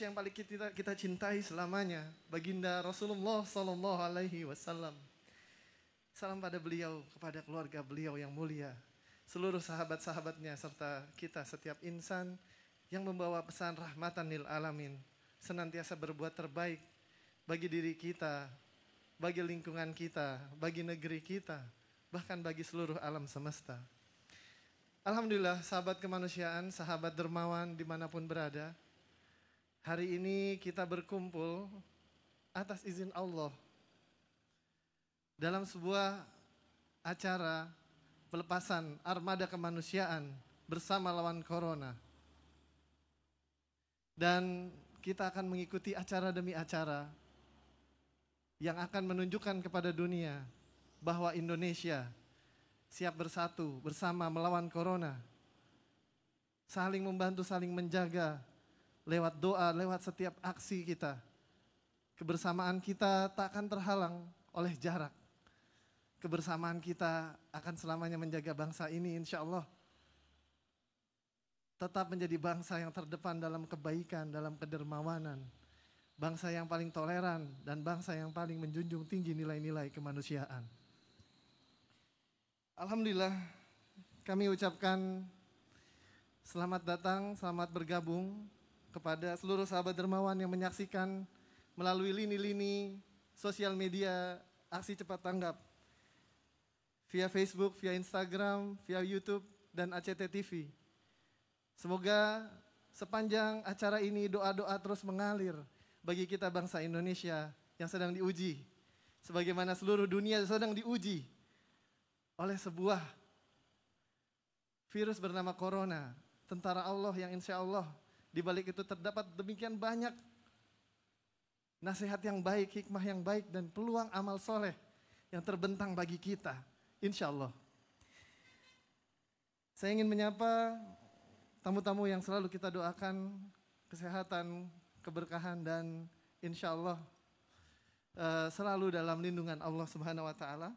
yang paling kita cintai selamanya, baginda Rasulullah Sallallahu Alaihi Wasallam. Salam pada beliau, kepada keluarga beliau yang mulia, seluruh sahabat-sahabatnya, serta kita setiap insan yang membawa pesan rahmatan lil alamin, senantiasa berbuat terbaik bagi diri kita, bagi lingkungan kita, bagi negeri kita, bahkan bagi seluruh alam semesta. Alhamdulillah, sahabat kemanusiaan, sahabat dermawan dimanapun berada, hari ini kita berkumpul atas izin Allah dalam sebuah acara pelepasan armada kemanusiaan bersama lawan corona. Dan kita akan mengikuti acara demi acara yang akan menunjukkan kepada dunia bahwa Indonesia siap bersatu bersama melawan corona. Saling membantu, saling menjaga lewat doa, lewat setiap aksi kita. Kebersamaan kita tak akan terhalang oleh jarak. Kebersamaan kita akan selamanya menjaga bangsa ini, insya Allah. Tetap menjadi bangsa yang terdepan dalam kebaikan, dalam kedermawanan. Bangsa yang paling toleran dan bangsa yang paling menjunjung tinggi nilai-nilai kemanusiaan. Alhamdulillah, kami ucapkan selamat datang, selamat bergabung kepada seluruh sahabat dermawan yang menyaksikan melalui lini-lini sosial media Aksi Cepat Tanggap, via Facebook, via Instagram, via YouTube, dan ACT TV. Semoga sepanjang acara ini doa-doa terus mengalir bagi kita bangsa Indonesia yang sedang diuji, sebagaimana seluruh dunia sedang diuji oleh sebuah virus bernama corona. Tentara Allah yang insya Allah di balik itu terdapat demikian banyak nasihat yang baik, hikmah yang baik, dan peluang amal soleh yang terbentang bagi kita, insya Allah. Saya ingin menyapa tamu-tamu yang selalu kita doakan kesehatan, keberkahan, dan insya Allah selalu dalam lindungan Allah Subhanahu wa Ta'ala.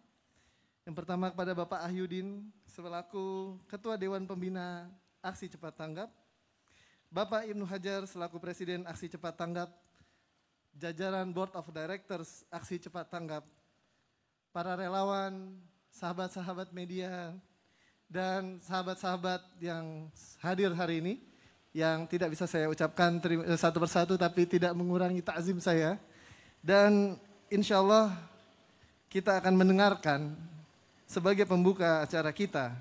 Yang pertama kepada Bapak Ahyudin selaku Ketua Dewan Pembina Aksi Cepat Tanggap, Bapak Ibnu Hajar selaku Presiden Aksi Cepat Tanggap, jajaran Board of Directors Aksi Cepat Tanggap, para relawan, sahabat-sahabat media, dan sahabat-sahabat yang hadir hari ini, yang tidak bisa saya ucapkan satu persatu tapi tidak mengurangi takzim saya. Dan insya Allah kita akan mendengarkan sebagai pembuka acara kita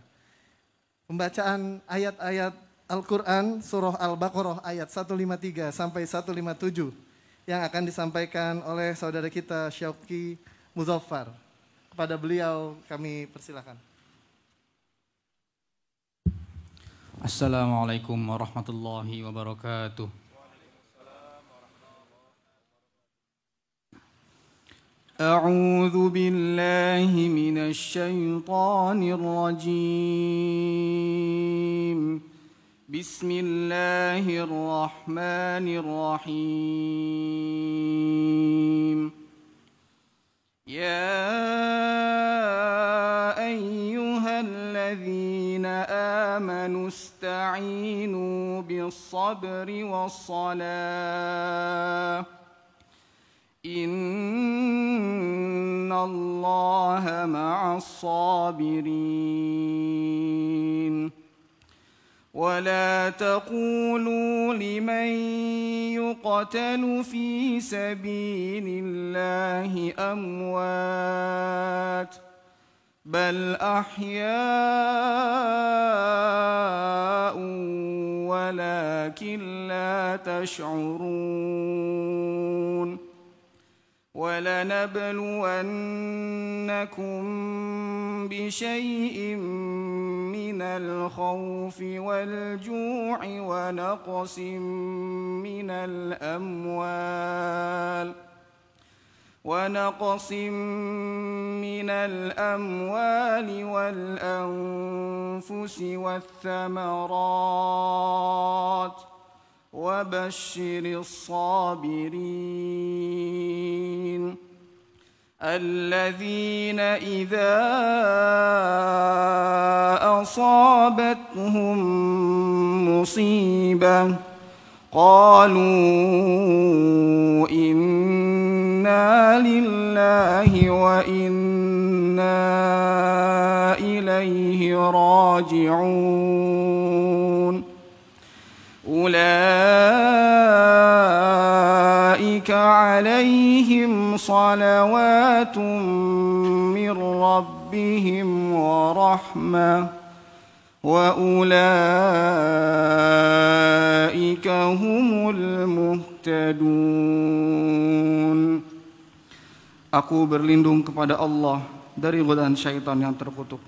pembacaan ayat-ayat Al-Quran surah Al-Baqarah ayat 153 sampai 157 yang akan disampaikan oleh saudara kita Syauqi Muzaffar. Kepada beliau kami persilakan. Assalamualaikum warahmatullahi wabarakatuh. A'udzu billahi minasy syaithanir rajim. Bismillahirrahmanirrahim. Ya ayyuhalladzina amanu ista'inu bis-sabri was-salah. Innallaha ma'as-sabirin. ولا تقولوا لمن يقتل في سبيل الله أموات بل أحياء ولكن لا تشعرون ولنبلونكم بشيء من الخوف والجوع ونقص من الأموال والأنفس والثمرات وبشر الصابرين الذين إذا أصابتهم مصيبة قالوا إنا لله وإنا إليه راجعون أولئك عليهم صلوات من ربهم ورحمة وأولئك هم المهتدون. Aku berlindung kepada Allah dari godaan syaitan yang terkutuk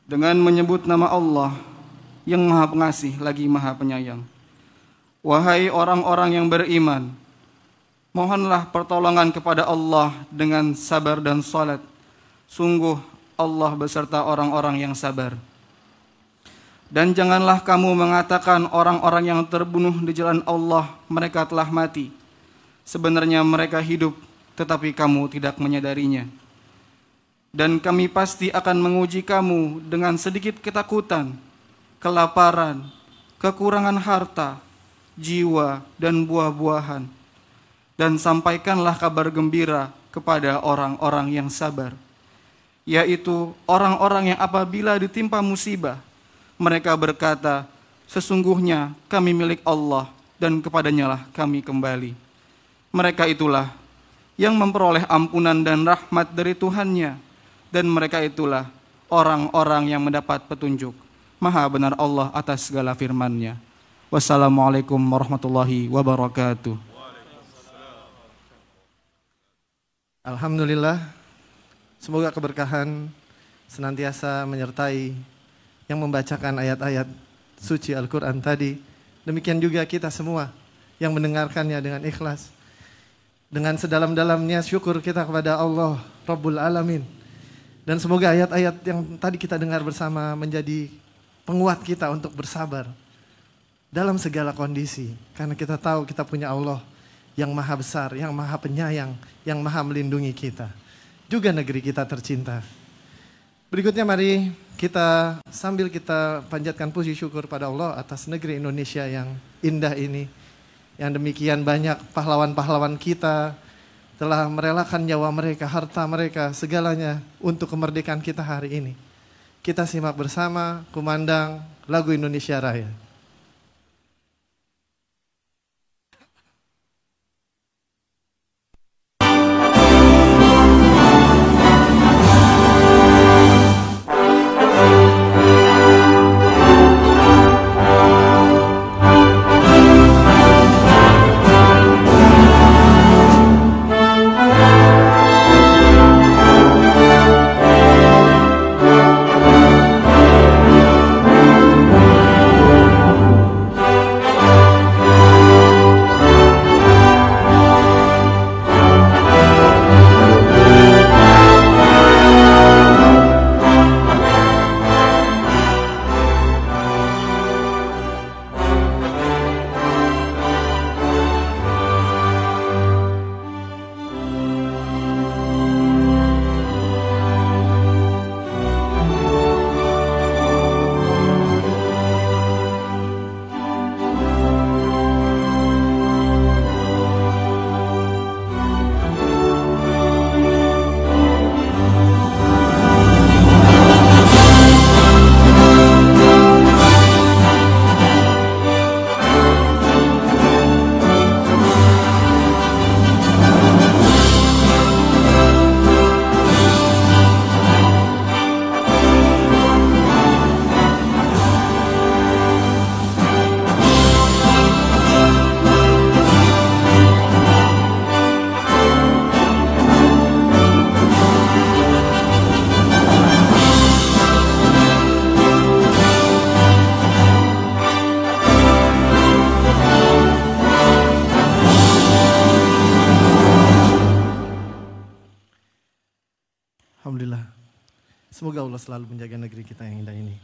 dengan menyebut nama Allah yang Maha Pengasih lagi Maha Penyayang. Wahai orang-orang yang beriman, mohonlah pertolongan kepada Allah dengan sabar dan salat. Sungguh Allah beserta orang-orang yang sabar. Dan janganlah kamu mengatakan orang-orang yang terbunuh di jalan Allah mereka telah mati. Sebenarnya mereka hidup, tetapi kamu tidak menyadarinya. Dan kami pasti akan menguji kamu dengan sedikit ketakutan, kelaparan, kekurangan harta, jiwa, dan buah-buahan. Dan sampaikanlah kabar gembira kepada orang-orang yang sabar, yaitu orang-orang yang apabila ditimpa musibah, mereka berkata, sesungguhnya kami milik Allah dan kepadanya lah kami kembali. Mereka itulah yang memperoleh ampunan dan rahmat dari Tuhannya, dan mereka itulah orang-orang yang mendapat petunjuk. Maha benar Allah atas segala firman-Nya. Wassalamualaikum warahmatullahi wabarakatuh. Alhamdulillah, semoga keberkahan senantiasa menyertai yang membacakan ayat-ayat suci Al-Quran tadi. Demikian juga kita semua yang mendengarkannya dengan ikhlas. Dengan sedalam-dalamnya syukur kita kepada Allah Rabbul Alamin. Dan semoga ayat-ayat yang tadi kita dengar bersama menjadi penguat kita untuk bersabar dalam segala kondisi. Karena kita tahu kita punya Allah yang maha besar, yang maha penyayang, yang maha melindungi kita. Juga negeri kita tercinta. Berikutnya mari kita sambil kita panjatkan puji syukur pada Allah atas negeri Indonesia yang indah ini. Yang demikian banyak pahlawan-pahlawan kita telah merelakan nyawa mereka, harta mereka, segalanya untuk kemerdekaan kita hari ini. Kita simak bersama kumandang lagu Indonesia Raya. Alhamdulillah. Semoga Allah selalu menjaga negeri kita yang indah ini.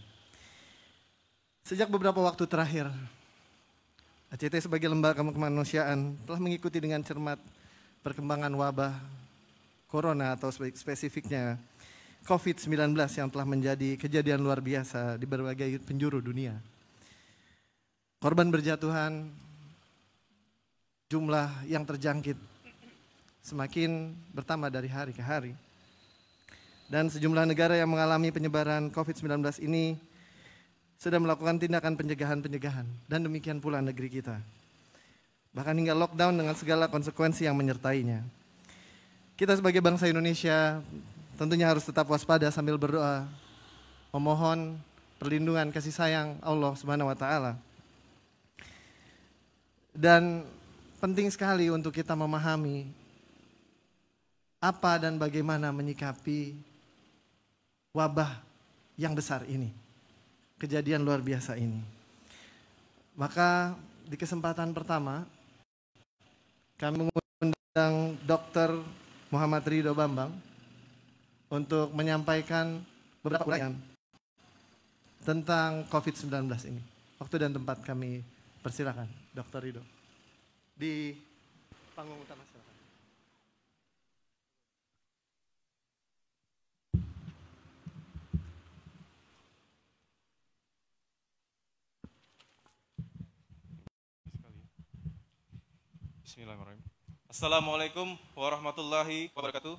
Sejak beberapa waktu terakhir, ACT sebagai lembaga kemanusiaan telah mengikuti dengan cermat perkembangan wabah corona atau spesifiknya COVID-19 yang telah menjadi kejadian luar biasa di berbagai penjuru dunia. Korban berjatuhan, jumlah yang terjangkit semakin bertambah dari hari ke hari. Dan sejumlah negara yang mengalami penyebaran COVID-19 ini sedang melakukan tindakan pencegahan-pencegahan, dan demikian pula negeri kita. Bahkan hingga lockdown dengan segala konsekuensi yang menyertainya. Kita sebagai bangsa Indonesia tentunya harus tetap waspada sambil berdoa, memohon perlindungan kasih sayang Allah Subhanahu wa taala. Dan penting sekali untuk kita memahami apa dan bagaimana menyikapi wabah yang besar ini, kejadian luar biasa ini. Maka di kesempatan pertama kami mengundang Dr. Muhammad Ridho Bambang untuk menyampaikan beberapa uraian tentang COVID-19 ini. Waktu dan tempat kami persilakan, Dr. Ridho. Di panggung utama silakan. Bismillahirrahmanirrahim. Assalamualaikum warahmatullahi wabarakatuh.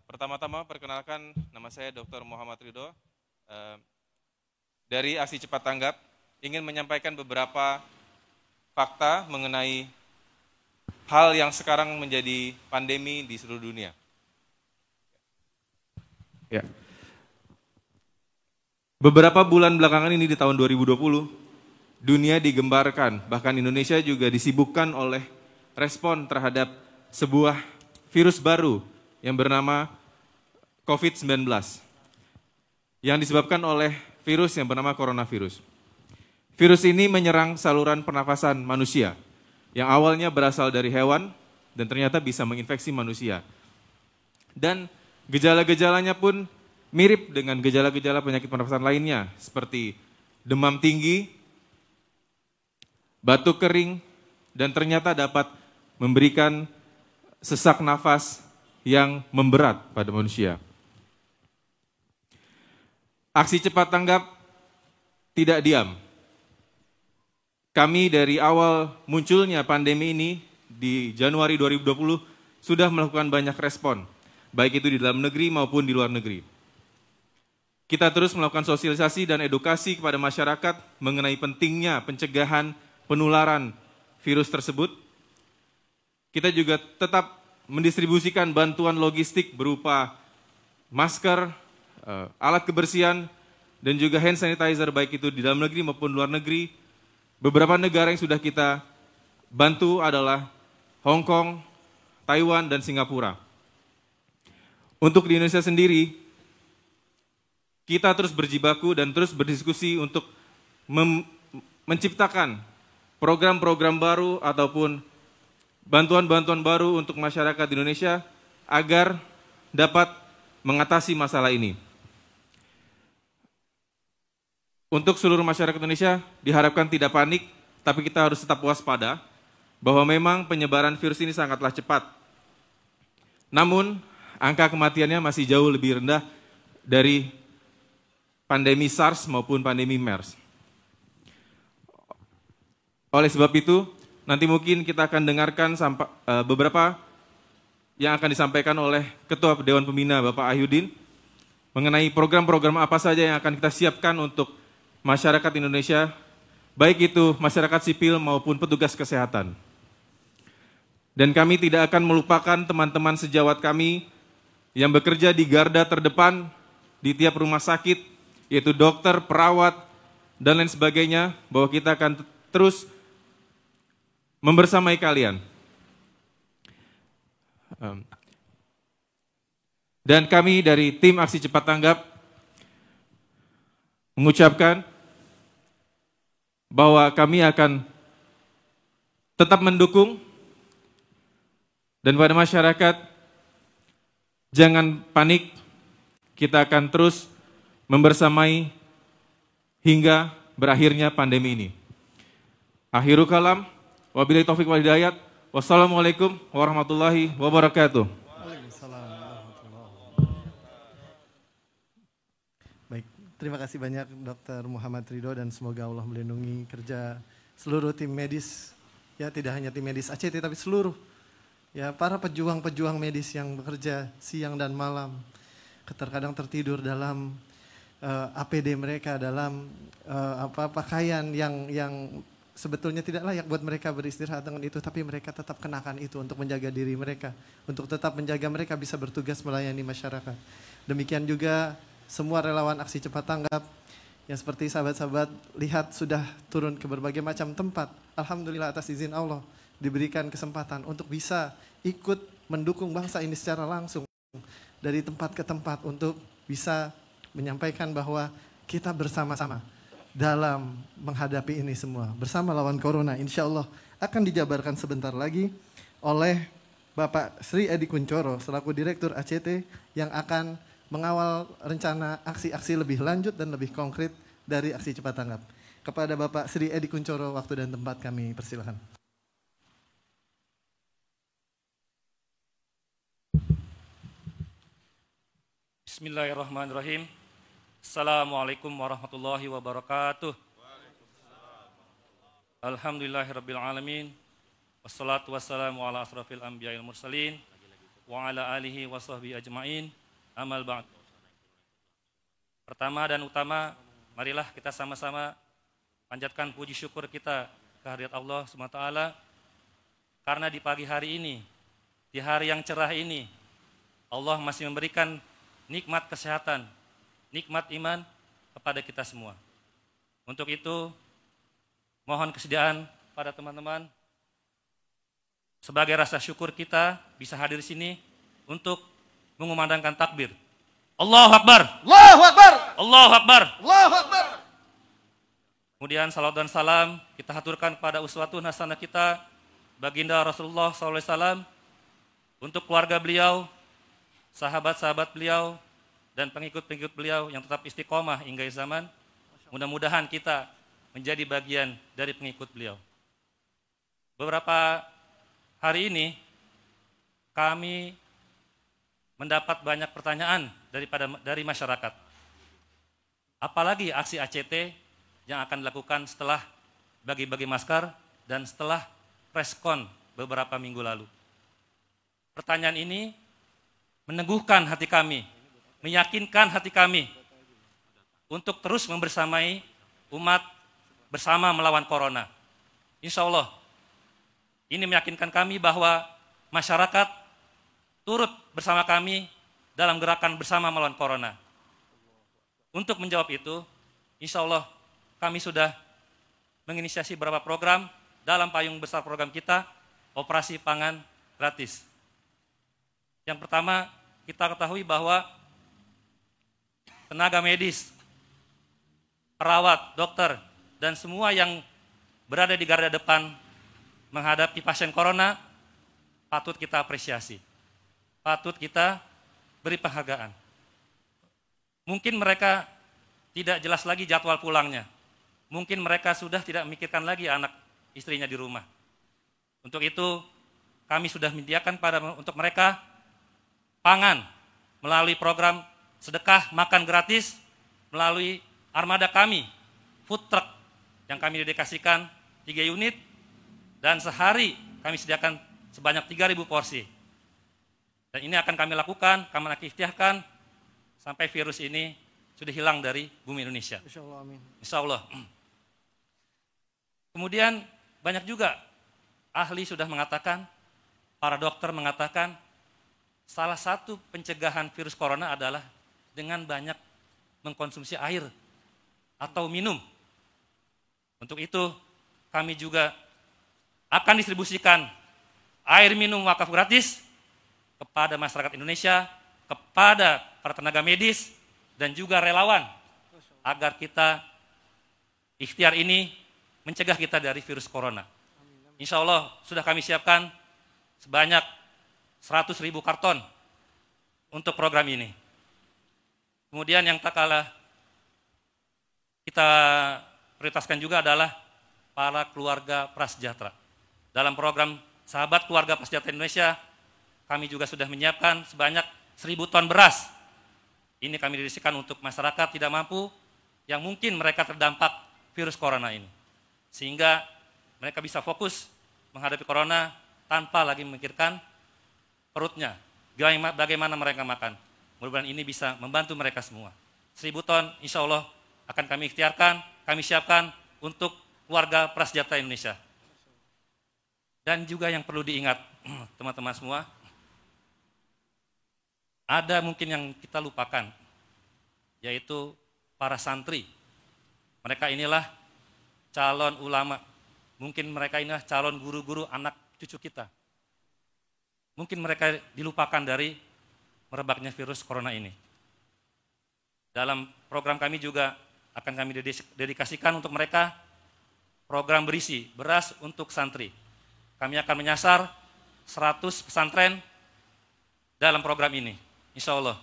Pertama-tama perkenalkan, nama saya Dr. Muhammad Ridho. Dari Aksi Cepat Tanggap, ingin menyampaikan beberapa fakta mengenai hal yang sekarang menjadi pandemi di seluruh dunia. Ya. Beberapa bulan belakangan ini di tahun 2020, dunia digembarkan, bahkan Indonesia juga disibukkan oleh respon terhadap sebuah virus baru yang bernama COVID-19 yang disebabkan oleh virus yang bernama coronavirus. Virus ini menyerang saluran pernafasan manusia yang awalnya berasal dari hewan dan ternyata bisa menginfeksi manusia. Dan gejala-gejalanya pun mirip dengan gejala-gejala penyakit pernafasan lainnya seperti demam tinggi, batuk kering, dan ternyata dapat memberikan sesak nafas yang memberat pada manusia. Aksi Cepat Tanggap tidak diam. Kami dari awal munculnya pandemi ini di Januari 2020 sudah melakukan banyak respon, baik itu di dalam negeri maupun di luar negeri. Kita terus melakukan sosialisasi dan edukasi kepada masyarakat mengenai pentingnya pencegahan penularan virus tersebut. Kita juga tetap mendistribusikan bantuan logistik berupa masker, alat kebersihan, dan juga hand sanitizer baik itu di dalam negeri maupun luar negeri. Beberapa negara yang sudah kita bantu adalah Hong Kong, Taiwan, dan Singapura. Untuk di Indonesia sendiri, kita terus berjibaku dan terus berdiskusi untuk menciptakan program-program baru ataupun bantuan-bantuan baru untuk masyarakat Indonesia agar dapat mengatasi masalah ini. Untuk seluruh masyarakat Indonesia diharapkan tidak panik, tapi kita harus tetap waspada bahwa memang penyebaran virus ini sangatlah cepat. Namun, angka kematiannya masih jauh lebih rendah dari pandemi SARS maupun pandemi MERS. Oleh sebab itu, nanti mungkin kita akan dengarkan beberapa yang akan disampaikan oleh Ketua Dewan Pembina Bapak Ahyudin mengenai program-program apa saja yang akan kita siapkan untuk masyarakat Indonesia, baik itu masyarakat sipil maupun petugas kesehatan. Dan kami tidak akan melupakan teman-teman sejawat kami yang bekerja di garda terdepan di tiap rumah sakit, yaitu dokter, perawat, dan lain sebagainya, bahwa kita akan terus membersamai kalian. Dan kami dari tim Aksi Cepat Tanggap mengucapkan bahwa kami akan tetap mendukung dan pada masyarakat jangan panik, kita akan terus membersamai hingga berakhirnya pandemi ini. Akhirul kalam. Wabillahi taufiq wal hidayat. Wassalamualaikum warahmatullahi wabarakatuh. Baik, terima kasih banyak Dr. Muhammad Ridho dan semoga Allah melindungi kerja seluruh tim medis, ya tidak hanya tim medis ACT tapi seluruh ya para pejuang-pejuang medis yang bekerja siang dan malam, terkadang tertidur dalam APD mereka, dalam pakaian yang sebetulnya tidak layak buat mereka beristirahat dengan itu, tapi mereka tetap kenakan itu untuk menjaga diri mereka, untuk tetap menjaga mereka bisa bertugas melayani masyarakat. Demikian juga semua relawan aksi cepat tanggap yang seperti sahabat-sahabat lihat sudah turun ke berbagai macam tempat. Alhamdulillah atas izin Allah diberikan kesempatan untuk bisa ikut mendukung bangsa ini secara langsung dari tempat ke tempat untuk bisa menyampaikan bahwa kita bersama-sama dalam menghadapi ini semua. Bersama lawan corona, insya Allah akan dijabarkan sebentar lagi oleh Bapak Sri Edi Kunchoro selaku Direktur ACT yang akan mengawal rencana aksi-aksi lebih lanjut dan lebih konkret dari aksi cepat tanggap. Kepada Bapak Sri Edi Kunchoro, waktu dan tempat kami persilakan. Bismillahirrahmanirrahim. Assalamualaikum warahmatullahi wabarakatuh. Alhamdulillahirrabbilalamin. Wassalatu wassalamu ala asrafil anbiya wal mursalin wa ala alihi wa sahbihi ajma'in. Amal ba'd. Pertama dan utama, marilah kita sama-sama panjatkan puji syukur kita kehadirat Allah SWT, karena di pagi hari ini, di hari yang cerah ini, Allah masih memberikan nikmat kesehatan, nikmat iman kepada kita semua. Untuk itu, mohon kesediaan pada teman-teman sebagai rasa syukur kita bisa hadir di sini untuk mengumandangkan takbir. Allahu Akbar. Allahu Akbar. Allahu Akbar. Allahu Akbar. Kemudian salawat dan salam kita haturkan pada uswatun hasanah kita, baginda Rasulullah SAW, untuk keluarga beliau, sahabat-sahabat beliau, dan pengikut-pengikut beliau yang tetap istiqomah hingga zaman. Mudah-mudahan kita menjadi bagian dari pengikut beliau. Beberapa hari ini kami mendapat banyak pertanyaan dari masyarakat. Apalagi aksi ACT yang akan dilakukan setelah bagi-bagi masker dan setelah preskon beberapa minggu lalu. Pertanyaan ini meneguhkan hati kami, meyakinkan hati kami untuk terus membersamai umat bersama melawan corona. Insya Allah, ini meyakinkan kami bahwa masyarakat turut bersama kami dalam gerakan bersama melawan corona. Untuk menjawab itu, insya Allah kami sudah menginisiasi beberapa program dalam payung besar program kita, Operasi Pangan Gratis. Yang pertama, kita ketahui bahwa tenaga medis, perawat, dokter, dan semua yang berada di garda depan menghadapi pasien corona patut kita apresiasi, patut kita beri penghargaan. Mungkin mereka tidak jelas lagi jadwal pulangnya, mungkin mereka sudah tidak memikirkan lagi anak istrinya di rumah. Untuk itu kami sudah menyediakan untuk mereka pangan melalui program sedekah makan gratis melalui armada kami, food truck yang kami dedikasikan 3 unit, dan sehari kami sediakan sebanyak 3.000 porsi. Dan ini akan kami lakukan, kami akan ikhtiarkan sampai virus ini sudah hilang dari bumi Indonesia. Insya Allah, amin. Insya Allah. Kemudian banyak juga ahli sudah mengatakan, para dokter mengatakan, salah satu pencegahan virus corona adalah dengan banyak mengkonsumsi air atau minum. Untuk itu kami juga akan distribusikan air minum wakaf gratis kepada masyarakat Indonesia, kepada para tenaga medis, dan juga relawan, agar kita ikhtiar ini mencegah kita dari virus corona. Insya Allah sudah kami siapkan sebanyak 100.000 karton untuk program ini. Kemudian yang tak kalah kita prioritaskan juga adalah para keluarga prasejahtera. Dalam program Sahabat Keluarga Prasejahtera Indonesia, kami juga sudah menyiapkan sebanyak 1.000 ton beras. Ini kami dedikasikan untuk masyarakat tidak mampu yang mungkin mereka terdampak virus corona ini. Sehingga mereka bisa fokus menghadapi corona tanpa lagi memikirkan perutnya, bagaimana mereka makan. Mudah-mudahan ini bisa membantu mereka semua. 1000 ton insya Allah akan kami ikhtiarkan, kami siapkan untuk keluarga prasejahtera Indonesia. Dan juga yang perlu diingat teman-teman semua, ada mungkin yang kita lupakan, yaitu para santri. Mereka inilah calon ulama, mungkin mereka inilah calon guru-guru anak cucu kita. Mungkin mereka dilupakan dari merebaknya virus corona ini. Dalam program kami juga akan kami dedikasikan untuk mereka program berisi beras untuk santri. Kami akan menyasar 100 pesantren dalam program ini, insya Allah.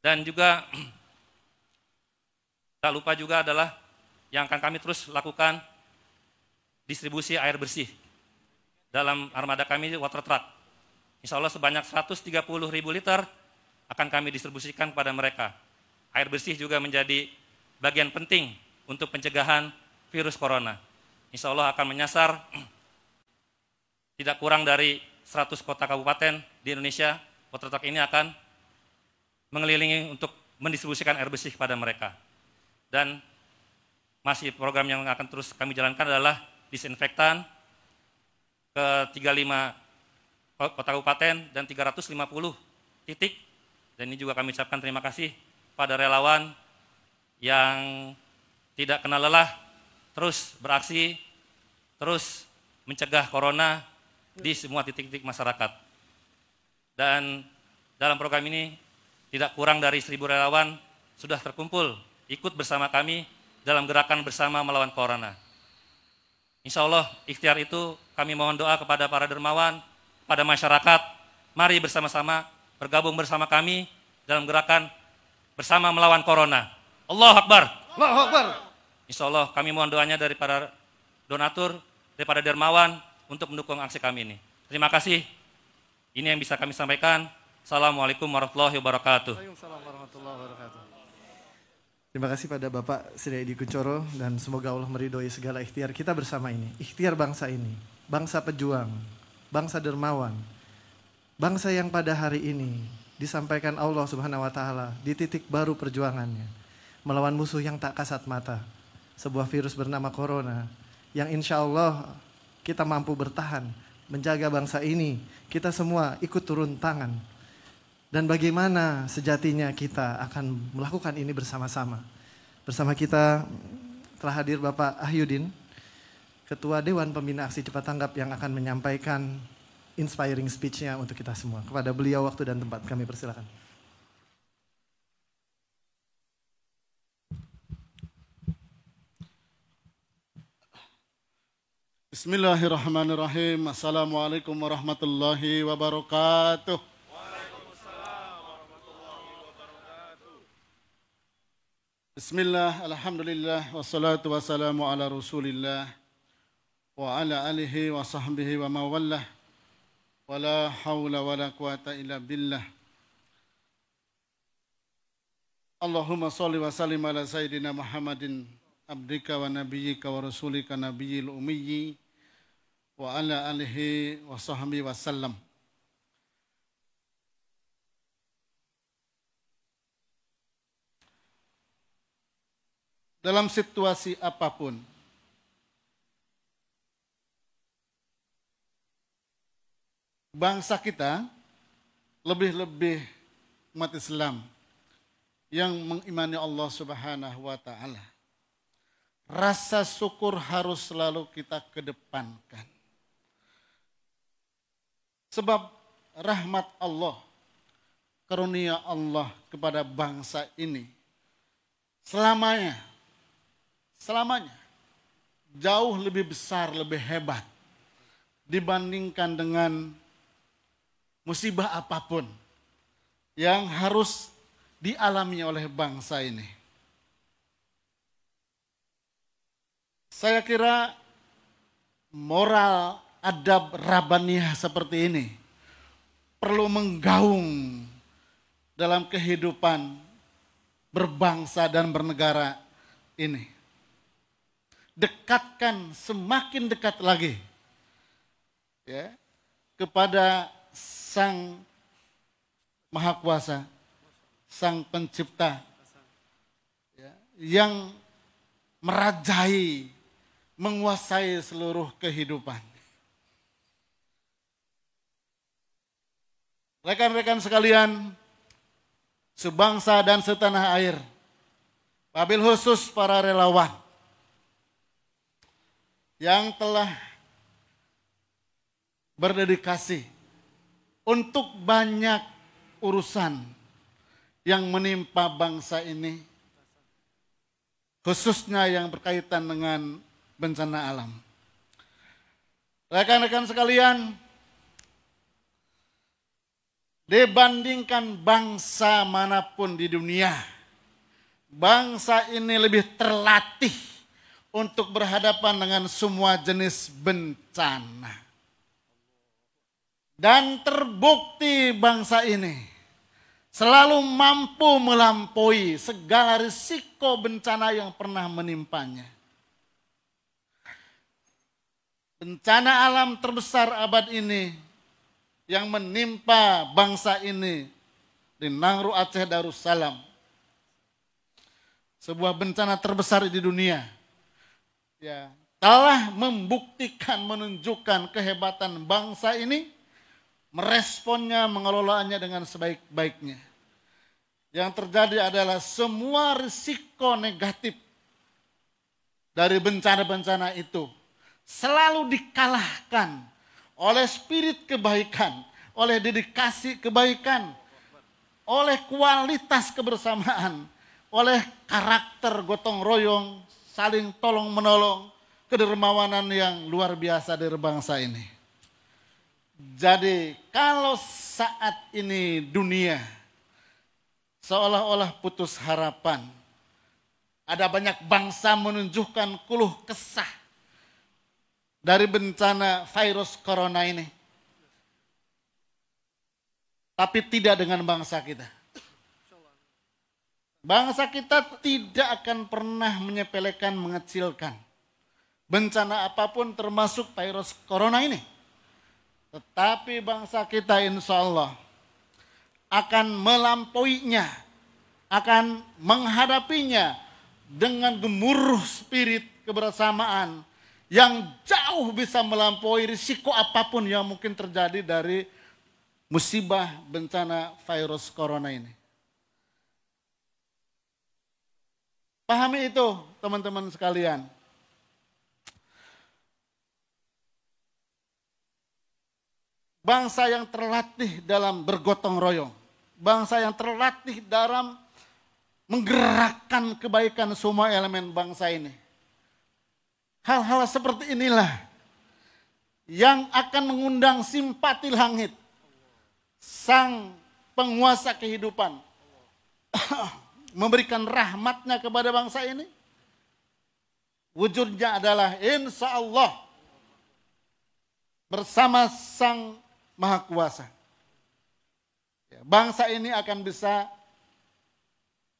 Dan juga tak lupa juga adalah yang akan kami terus lakukan distribusi air bersih dalam armada kami water truck. Insya Allah sebanyak 130.000 liter akan kami distribusikan kepada mereka. Air bersih juga menjadi bagian penting untuk pencegahan virus corona. Insya Allah akan menyasar tidak kurang dari 100 kota kabupaten di Indonesia. Water truck ini akan mengelilingi untuk mendistribusikan air bersih kepada mereka. Dan masih program yang akan terus kami jalankan adalah disinfektan ke 35 kota kabupaten dan 350 titik. Dan ini juga kami ucapkan terima kasih pada relawan yang tidak kenal lelah, terus beraksi, terus mencegah corona di semua titik-titik masyarakat. Dan dalam program ini tidak kurang dari 1.000 relawan sudah terkumpul ikut bersama kami dalam gerakan bersama melawan corona. Insya Allah ikhtiar itu kami mohon doa kepada para dermawan, pada masyarakat, mari bersama-sama bergabung bersama kami dalam gerakan bersama melawan corona. Allahu Akbar. Allahu Akbar. Insya Allah kami mohon doanya dari para donatur, daripada dermawan untuk mendukung aksi kami ini. Terima kasih. Ini yang bisa kami sampaikan. Assalamualaikum warahmatullahi wabarakatuh. Waalaikumsalam warahmatullahi wabarakatuh. Terima kasih pada Bapak Sri Edi Kuncoro dan semoga Allah meridhoi segala ikhtiar kita bersama ini. Ikhtiar bangsa ini, bangsa pejuang, bangsa dermawan, bangsa yang pada hari ini disampaikan Allah Subhanahu wa taala di titik baru perjuangannya melawan musuh yang tak kasat mata, sebuah virus bernama corona yang insya Allah kita mampu bertahan menjaga bangsa ini. Kita semua ikut turun tangan. Dan bagaimana sejatinya kita akan melakukan ini bersama-sama. Bersama kita telah hadir Bapak Ahyudin, Ketua Dewan Pembina Aksi Cepat Tanggap yang akan menyampaikan inspiring speech-nya untuk kita semua. Kepada beliau waktu dan tempat kami persilakan. Bismillahirrahmanirrahim. Assalamualaikum warahmatullahi wabarakatuh. Bismillah, alhamdulillah, wassalatu wassalamu ala rasulillah wa ala alihi wa sahbihi wa mawallah wa la hawla wa la quwata illa billah. Allahumma salli wa sallim ala sayyidina Muhammadin abdika wa nabiyyika wa rasulika nabiyyil umiyyi wa ala alihi wa sahbihi wa sallam. Dalam situasi apapun, bangsa kita, lebih-lebih umat Islam yang mengimani Allah Subhanahu wa taala, rasa syukur harus selalu kita kedepankan. Sebab rahmat Allah, karunia Allah kepada bangsa ini selamanya jauh lebih besar, lebih hebat dibandingkan dengan musibah apapun yang harus dialami oleh bangsa ini. Saya kira moral adab rabbaniyah seperti ini perlu menggaung dalam kehidupan berbangsa dan bernegara ini. dekatkan semakin dekat lagi ya kepada Sang Maha Kuasa, Sang Pencipta ya, yang merajai, menguasai seluruh kehidupan. Rekan-rekan sekalian, sebangsa dan setanah air, wabil khusus para relawan yang telah berdedikasi untuk banyak urusan yang menimpa bangsa ini, khususnya yang berkaitan dengan bencana alam. Rekan-rekan sekalian, dibandingkan bangsa manapun di dunia, bangsa ini lebih terlatih untuk berhadapan dengan semua jenis bencana. Dan terbukti bangsa ini selalu mampu melampaui segala risiko bencana yang pernah menimpanya. Bencana alam terbesar abad ini yang menimpa bangsa ini di Nangro Aceh Darussalam, sebuah bencana terbesar di dunia, ya, telah membuktikan, menunjukkan kehebatan bangsa ini, meresponnya, mengelolaannya dengan sebaik-baiknya. Yang terjadi adalah semua risiko negatif dari bencana-bencana itu selalu dikalahkan oleh spirit kebaikan, oleh dedikasi kebaikan, oleh kualitas kebersamaan, oleh karakter gotong royong, saling tolong menolong, kedermawanan yang luar biasa dari bangsa ini. Jadi kalau saat ini dunia seolah-olah putus harapan, ada banyak bangsa menunjukkan keluh kesah dari bencana virus corona ini. Tapi tidak dengan bangsa kita. Bangsa kita tidak akan pernah menyepelekan, mengecilkan bencana apapun termasuk virus corona ini. Tetapi bangsa kita insya Allah akan melampauinya, akan menghadapinya dengan gemuruh spirit kebersamaan yang jauh bisa melampaui risiko apapun yang mungkin terjadi dari musibah bencana virus corona ini. Pahami itu teman-teman sekalian. Bangsa yang terlatih dalam bergotong royong. Bangsa yang terlatih dalam menggerakkan kebaikan semua elemen bangsa ini. Hal-hal seperti inilah yang akan mengundang simpati langit. Sang penguasa kehidupan memberikan rahmatnya kepada bangsa ini. Wujudnya adalah insya Allah bersama Sang Maha Kuasa. Bangsa ini akan bisa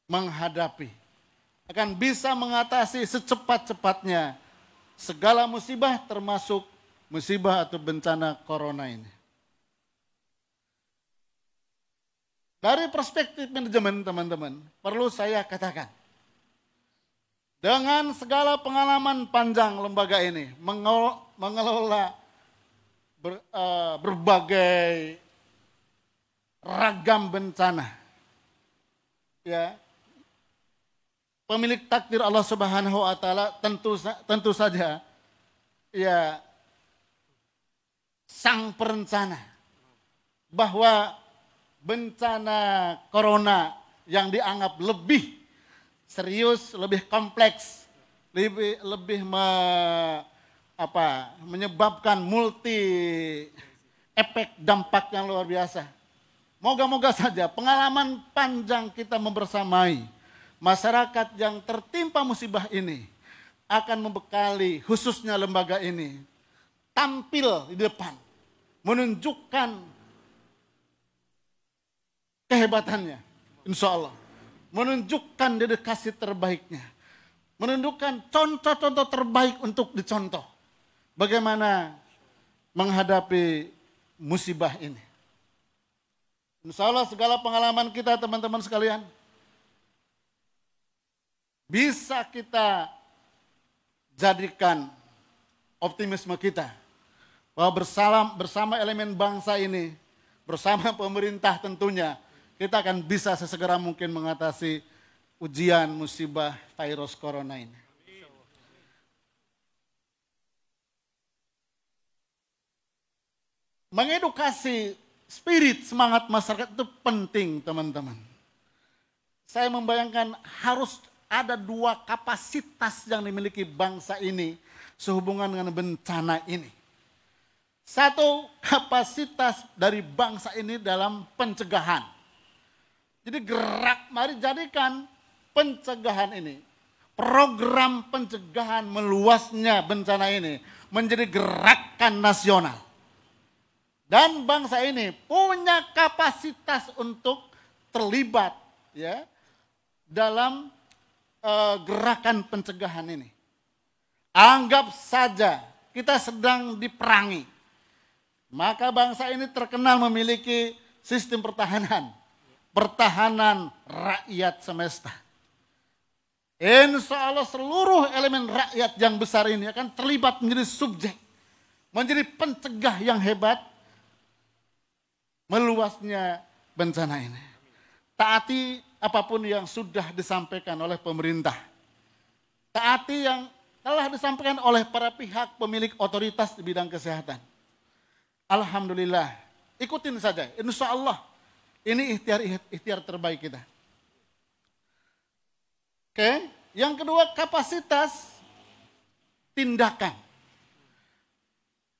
menghadapi, akan bisa mengatasi secepat-cepatnya segala musibah termasuk musibah atau bencana corona ini. Dari perspektif manajemen teman-teman, perlu saya katakan, dengan segala pengalaman panjang lembaga ini mengelola berbagai ragam bencana, ya, pemilik takdir Allah Subhanahu wa taala tentu saja ya sang perencana bahwa bencana corona yang dianggap lebih serius, lebih kompleks, lebih menyebabkan multi efek dampak yang luar biasa. Moga-moga saja pengalaman panjang kita membersamai masyarakat yang tertimpa musibah ini akan membekali khususnya lembaga ini tampil di depan, menunjukkan kehebatannya, insya Allah, menunjukkan dedikasi terbaiknya, menunjukkan contoh-contoh terbaik untuk dicontoh. Bagaimana menghadapi musibah ini. Insya Allah segala pengalaman kita teman-teman sekalian bisa kita jadikan optimisme kita. Bahwa bersama elemen bangsa ini, bersama pemerintah tentunya, kita akan bisa sesegera mungkin mengatasi ujian musibah virus corona ini. Mengedukasi spirit semangat masyarakat itu penting teman-teman. Saya membayangkan harus ada dua kapasitas yang dimiliki bangsa ini sehubungan dengan bencana ini. Satu, kapasitas dari bangsa ini dalam pencegahan. Jadi mari jadikan pencegahan ini, program pencegahan meluasnya bencana ini menjadi gerakan nasional. Dan bangsa ini punya kapasitas untuk terlibat ya dalam gerakan pencegahan ini. Anggap saja kita sedang diperangi. Maka bangsa ini terkenal memiliki sistem pertahanan rakyat semesta. Insya Allah seluruh elemen rakyat yang besar ini akan terlibat menjadi subjek, menjadi pencegah yang hebat meluasnya bencana ini. Taati apapun yang sudah disampaikan oleh pemerintah. Taati yang telah disampaikan oleh para pihak pemilik otoritas di bidang kesehatan. Alhamdulillah, ikutin saja. Insya Allah ini ikhtiar terbaik kita. Oke, yang kedua kapasitas tindakan.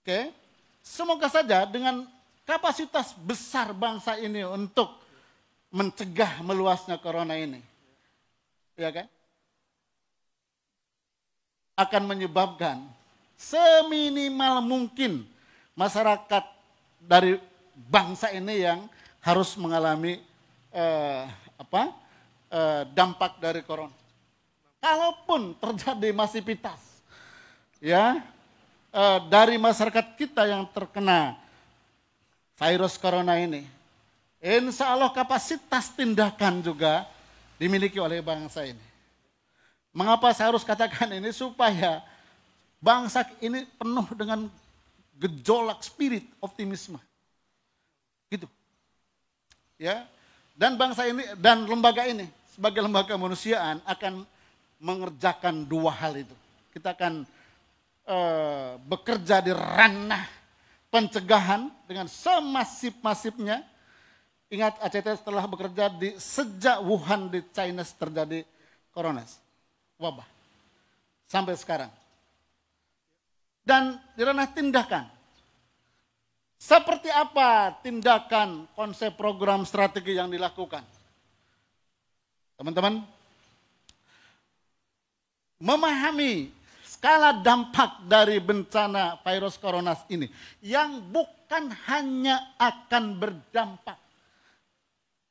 Oke, semoga saja dengan kapasitas besar bangsa ini untuk mencegah meluasnya corona ini, ya kan, akan menyebabkan seminimal mungkin masyarakat dari bangsa ini yang harus mengalami dampak dari corona. Kalaupun terjadi masivitas, ya, dari masyarakat kita yang terkena virus corona ini, insya Allah kapasitas tindakan juga dimiliki oleh bangsa ini. Mengapa saya harus katakan ini? Supaya bangsa ini penuh dengan gejolak spirit optimisme. Gitu. Ya. Dan bangsa ini dan lembaga ini sebagai lembaga kemanusiaan akan mengerjakan dua hal itu. Kita akan bekerja di ranah pencegahan dengan semasif-masifnya. Ingat ACT telah bekerja sejak Wuhan di China terjadi corona, wabah, sampai sekarang. Dan di ranah tindakan, seperti apa tindakan konsep program strategi yang dilakukan? Teman-teman, memahami skala dampak dari bencana virus corona ini yang bukan hanya akan berdampak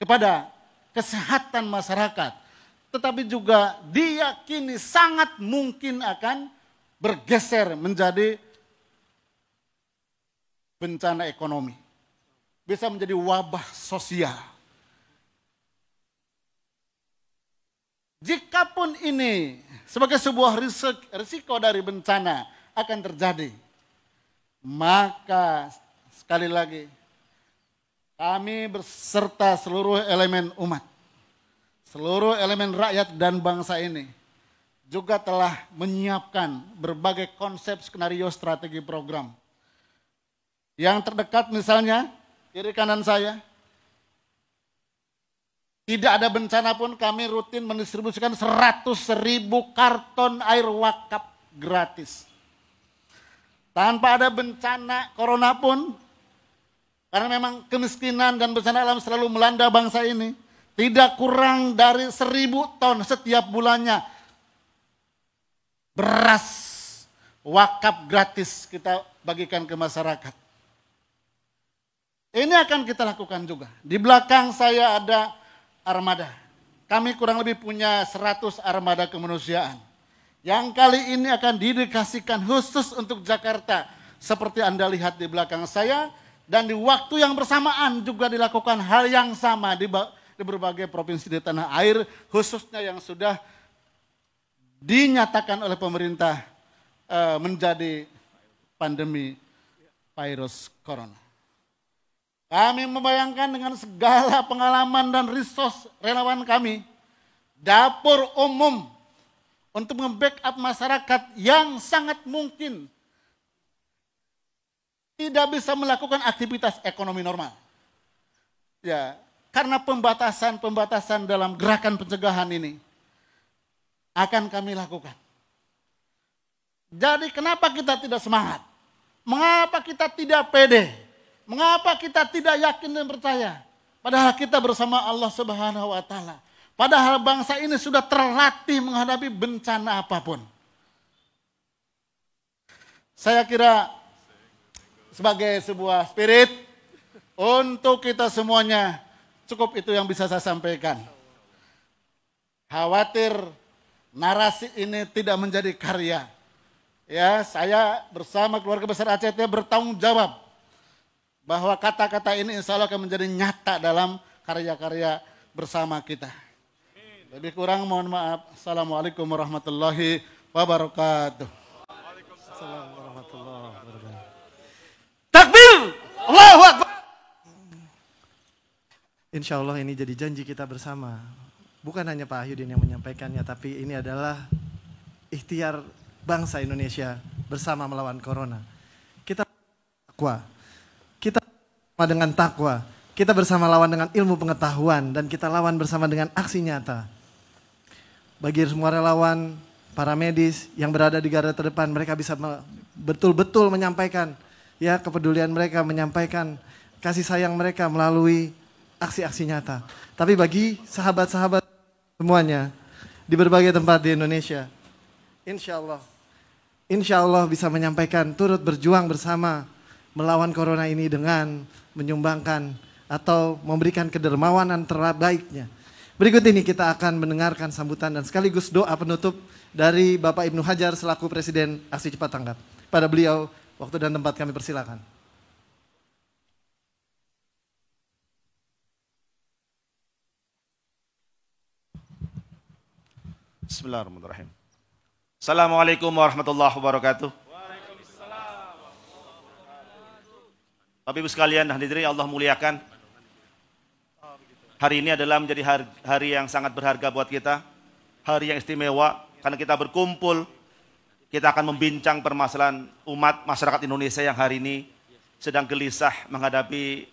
kepada kesehatan masyarakat, tetapi juga diyakini sangat mungkin akan bergeser menjadi bencana ekonomi, bisa menjadi wabah sosial. Jikapun ini sebagai sebuah risiko dari bencana akan terjadi, maka sekali lagi kami berserta seluruh elemen umat, seluruh elemen rakyat dan bangsa ini juga telah menyiapkan berbagai konsep skenario strategi program. Yang terdekat misalnya, kiri kanan saya, tidak ada bencana pun kami rutin mendistribusikan 100.000 karton air wakaf gratis. Tanpa ada bencana corona pun, karena memang kemiskinan dan bencana alam selalu melanda bangsa ini, tidak kurang dari 1.000 ton setiap bulannya beras wakaf gratis kita bagikan ke masyarakat. Ini akan kita lakukan juga. Di belakang saya ada armada. Kami kurang lebih punya 100 armada kemanusiaan yang kali ini akan didedikasikan khusus untuk Jakarta. Seperti Anda lihat di belakang saya, dan di waktu yang bersamaan juga dilakukan hal yang sama di berbagai provinsi di tanah air, khususnya yang sudah dinyatakan oleh pemerintah menjadi pandemi virus corona. Kami membayangkan dengan segala pengalaman dan resource relawan kami, dapur umum untuk membackup masyarakat yang sangat mungkin tidak bisa melakukan aktivitas ekonomi normal. Ya, karena pembatasan dalam gerakan pencegahan ini akan kami lakukan. Jadi kenapa kita tidak semangat? Mengapa kita tidak pede? Mengapa kita tidak yakin dan percaya? Padahal kita bersama Allah Subhanahu wa taala. Padahal bangsa ini sudah terlatih menghadapi bencana apapun. Saya kira sebagai sebuah spirit untuk kita semuanya, cukup itu yang bisa saya sampaikan. Khawatir narasi ini tidak menjadi karya. Ya, saya bersama keluarga besar ACT bertanggung jawab bahwa kata-kata ini insya Allah akan menjadi nyata dalam karya-karya bersama kita. Lebih kurang mohon maaf. Assalamualaikum warahmatullahi wabarakatuh. Assalamualaikum warahmatullahi wabarakatuh. Takbir! Allahu Akbar! Insya Allah ini jadi janji kita bersama. Bukan hanya Pak Ahyudin yang menyampaikannya, tapi ini adalah ikhtiar bangsa Indonesia bersama melawan corona. Kita takwa, kita bersama dengan takwa, kita bersama lawan dengan ilmu pengetahuan, dan kita lawan bersama dengan aksi nyata. Bagi semua relawan, para medis yang berada di garda terdepan, mereka bisa betul-betul menyampaikan ya kepedulian mereka, menyampaikan kasih sayang mereka melalui aksi-aksi nyata. Tapi bagi sahabat-sahabat semuanya di berbagai tempat di Indonesia, Insya Allah bisa menyampaikan turut berjuang bersama melawan corona ini dengan menyumbangkan atau memberikan kedermawanan terbaiknya. Berikut ini kita akan mendengarkan sambutan dan sekaligus doa penutup dari Bapak Ibnu Hajar selaku Presiden Aksi Cepat Tanggap. Pada beliau, waktu dan tempat kami persilakan. Bismillahirrahmanirrahim. Assalamualaikum warahmatullahi wabarakatuh. Bapak Ibu sekalian, hadirin Allah muliakan. Hari ini adalah menjadi hari yang sangat berharga buat kita. Hari yang istimewa karena kita berkumpul. Kita akan membincang permasalahan umat masyarakat Indonesia yang hari ini sedang gelisah menghadapi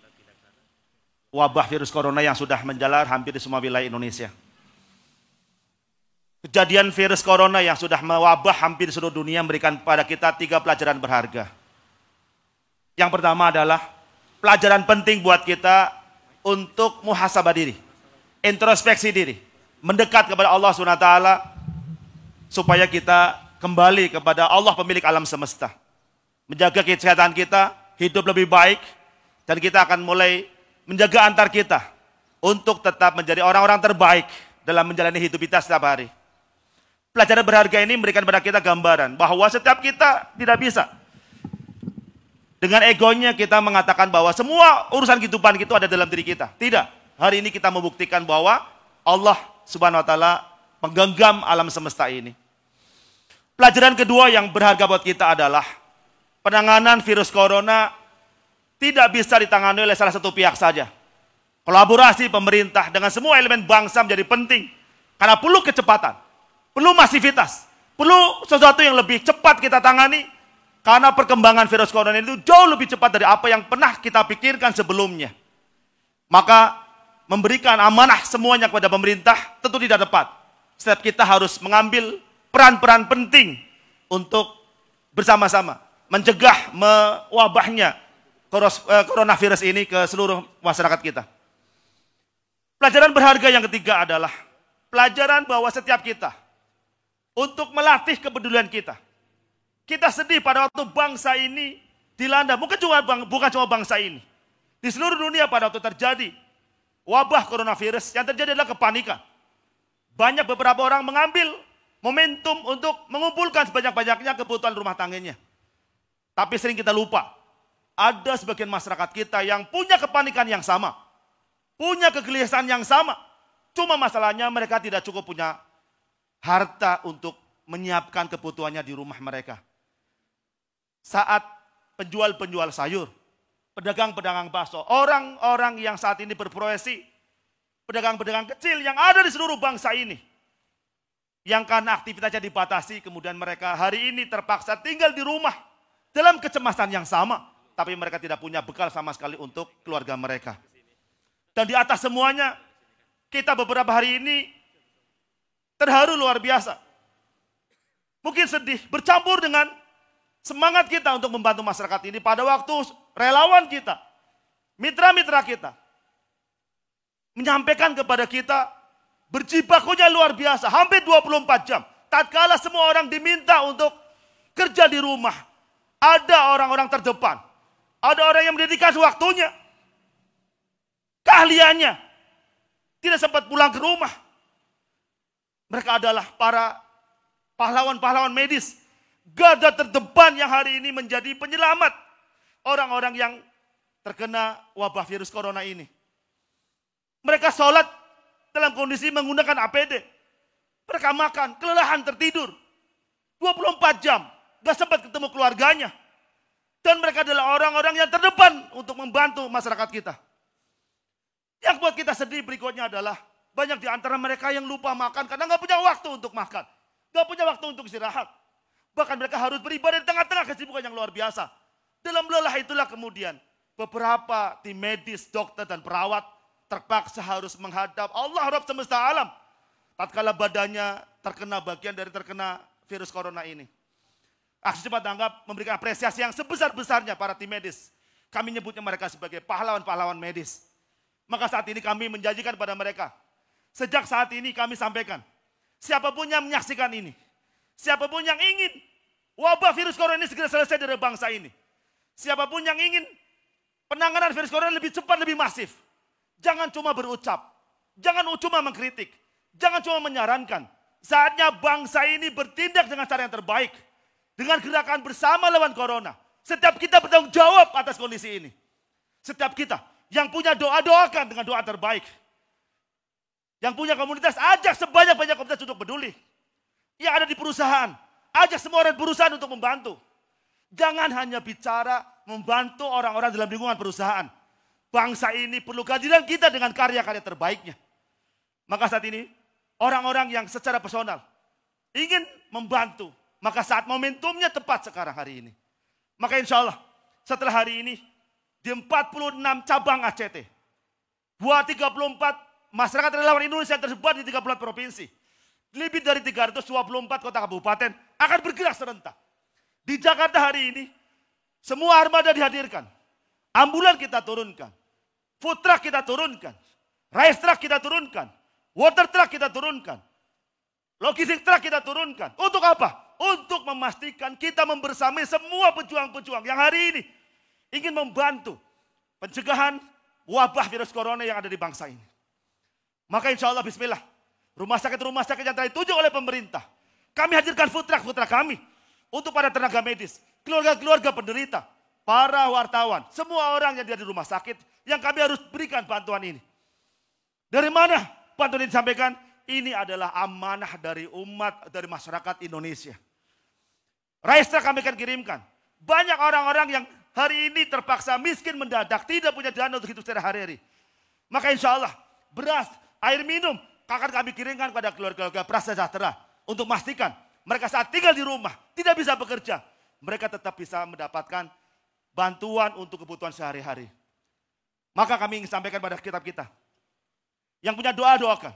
wabah virus corona yang sudah menjalar hampir di semua wilayah Indonesia. Kejadian virus corona yang sudah mewabah hampir di seluruh dunia memberikan pada kita 3 pelajaran berharga. Yang pertama adalah pelajaran penting buat kita untuk muhasabah diri, introspeksi diri, mendekat kepada Allah SWT supaya kita kembali kepada Allah pemilik alam semesta. Menjaga kesehatan kita, hidup lebih baik, dan kita akan mulai menjaga antar kita untuk tetap menjadi orang-orang terbaik dalam menjalani hidup kita setiap hari. Pelajaran berharga ini memberikan pada kita gambaran bahwa setiap kita tidak bisa dengan egonya kita mengatakan bahwa semua urusan kehidupan itu ada dalam diri kita. Tidak. Hari ini kita membuktikan bahwa Allah Subhanahu wa taala menggenggam alam semesta ini. Pelajaran kedua yang berharga buat kita adalah penanganan virus corona tidak bisa ditangani oleh salah satu pihak saja. Kolaborasi pemerintah dengan semua elemen bangsa menjadi penting karena perlu kecepatan, perlu masivitas, perlu sesuatu yang lebih cepat kita tangani. Karena perkembangan virus corona itu jauh lebih cepat dari apa yang pernah kita pikirkan sebelumnya. Maka memberikan amanah semuanya kepada pemerintah tentu tidak tepat. Setiap kita harus mengambil peran-peran penting untuk bersama-sama mencegah mewabahnya coronavirus ini ke seluruh masyarakat kita. Pelajaran berharga yang ketiga adalah pelajaran bahwa setiap kita untuk melatih kepedulian kita. Kita sedih pada waktu bangsa ini dilanda, bukan cuma bangsa ini. Di seluruh dunia pada waktu terjadi wabah coronavirus, yang terjadi adalah kepanikan. Banyak beberapa orang mengambil momentum untuk mengumpulkan sebanyak-banyaknya kebutuhan rumah tangganya. Tapi sering kita lupa, ada sebagian masyarakat kita yang punya kepanikan yang sama, punya kegelisahan yang sama. Cuma masalahnya mereka tidak cukup punya harta untuk menyiapkan kebutuhannya di rumah mereka. Saat penjual-penjual sayur, pedagang-pedagang bakso, orang-orang yang saat ini berprofesi, pedagang-pedagang kecil yang ada di seluruh bangsa ini, yang karena aktivitasnya dibatasi, kemudian mereka hari ini terpaksa tinggal di rumah dalam kecemasan yang sama, tapi mereka tidak punya bekal sama sekali untuk keluarga mereka. Dan di atas semuanya, kita beberapa hari ini terharu luar biasa. Mungkin sedih, bercampur dengan semangat kita untuk membantu masyarakat ini pada waktu relawan kita, mitra-mitra kita, menyampaikan kepada kita berjibakunya luar biasa, hampir 24 jam. Tatkala semua orang diminta untuk kerja di rumah, ada orang-orang terdepan, ada orang yang mendedikasi waktunya, keahliannya, tidak sempat pulang ke rumah. Mereka adalah para pahlawan-pahlawan medis, garda terdepan yang hari ini menjadi penyelamat orang-orang yang terkena wabah virus corona ini. Mereka sholat dalam kondisi menggunakan APD. Mereka makan, kelelahan, tertidur. 24 jam, gak sempat ketemu keluarganya. Dan mereka adalah orang-orang yang terdepan untuk membantu masyarakat kita. Yang buat kita sedih berikutnya adalah banyak di antara mereka yang lupa makan karena gak punya waktu untuk makan. Gak punya waktu untuk istirahat. Bahkan mereka harus beribadah di tengah-tengah kesibukan yang luar biasa. Dalam lelah itulah kemudian beberapa tim medis, dokter dan perawat terpaksa harus menghadap Allah Rabb semesta alam. Tatkala badannya terkena bagian dari terkena virus corona ini. Aksi cepat tanggap memberikan apresiasi yang sebesar-besarnya para tim medis. Kami nyebutnya mereka sebagai pahlawan-pahlawan medis. Maka saat ini kami menjanjikan pada mereka. Sejak saat ini kami sampaikan. Siapapun yang menyaksikan ini, siapapun yang ingin wabah virus corona ini segera selesai dari bangsa ini, siapapun yang ingin penanganan virus corona lebih cepat, lebih masif, jangan cuma berucap, jangan cuma mengkritik, jangan cuma menyarankan. Saatnya bangsa ini bertindak dengan cara yang terbaik, dengan gerakan bersama lawan corona. Setiap kita bertanggung jawab atas kondisi ini. Setiap kita yang punya doa-doakan dengan doa terbaik. Yang punya komunitas, ajak sebanyak-banyak komunitas untuk peduli. Yang ada di perusahaan, ajak semua orang perusahaan untuk membantu. Jangan hanya bicara membantu orang-orang dalam lingkungan perusahaan. Bangsa ini perlu kehadiran kita dengan karya-karya terbaiknya. Maka saat ini, orang-orang yang secara personal ingin membantu, maka saat momentumnya tepat sekarang hari ini. Maka insya Allah, setelah hari ini, di 46 cabang ACT, 34 masyarakat relawan Indonesia yang tersebar di 34 provinsi, lebih dari 324 kota kabupaten akan bergerak serentak. Di Jakarta hari ini, semua armada dihadirkan. Ambulan kita turunkan. Food truck kita turunkan. Rice truck kita turunkan. Water truck kita turunkan. Logistik truck kita turunkan. Untuk apa? Untuk memastikan kita membersamai semua pejuang-pejuang yang hari ini ingin membantu pencegahan wabah virus corona yang ada di bangsa ini. Maka insya Allah bismillah, rumah sakit yang telah ditunjuk oleh pemerintah, kami hadirkan food truck kami untuk para tenaga medis, keluarga-keluarga penderita, para wartawan, semua orang yang ada di rumah sakit yang kami harus berikan bantuan ini. Dari mana bantuan ini disampaikan? Ini adalah amanah dari umat, dari masyarakat Indonesia. Rice truck kami akan kirimkan. Banyak orang-orang yang hari ini terpaksa miskin mendadak, tidak punya dana untuk hidup secara hari-hari. Maka insya Allah beras, air minum akan kami kirimkan pada keluarga-keluarga prasejahtera untuk memastikan mereka saat tinggal di rumah tidak bisa bekerja, mereka tetap bisa mendapatkan bantuan untuk kebutuhan sehari-hari. Maka kami ingin sampaikan pada kitab kita, yang punya doa doakan,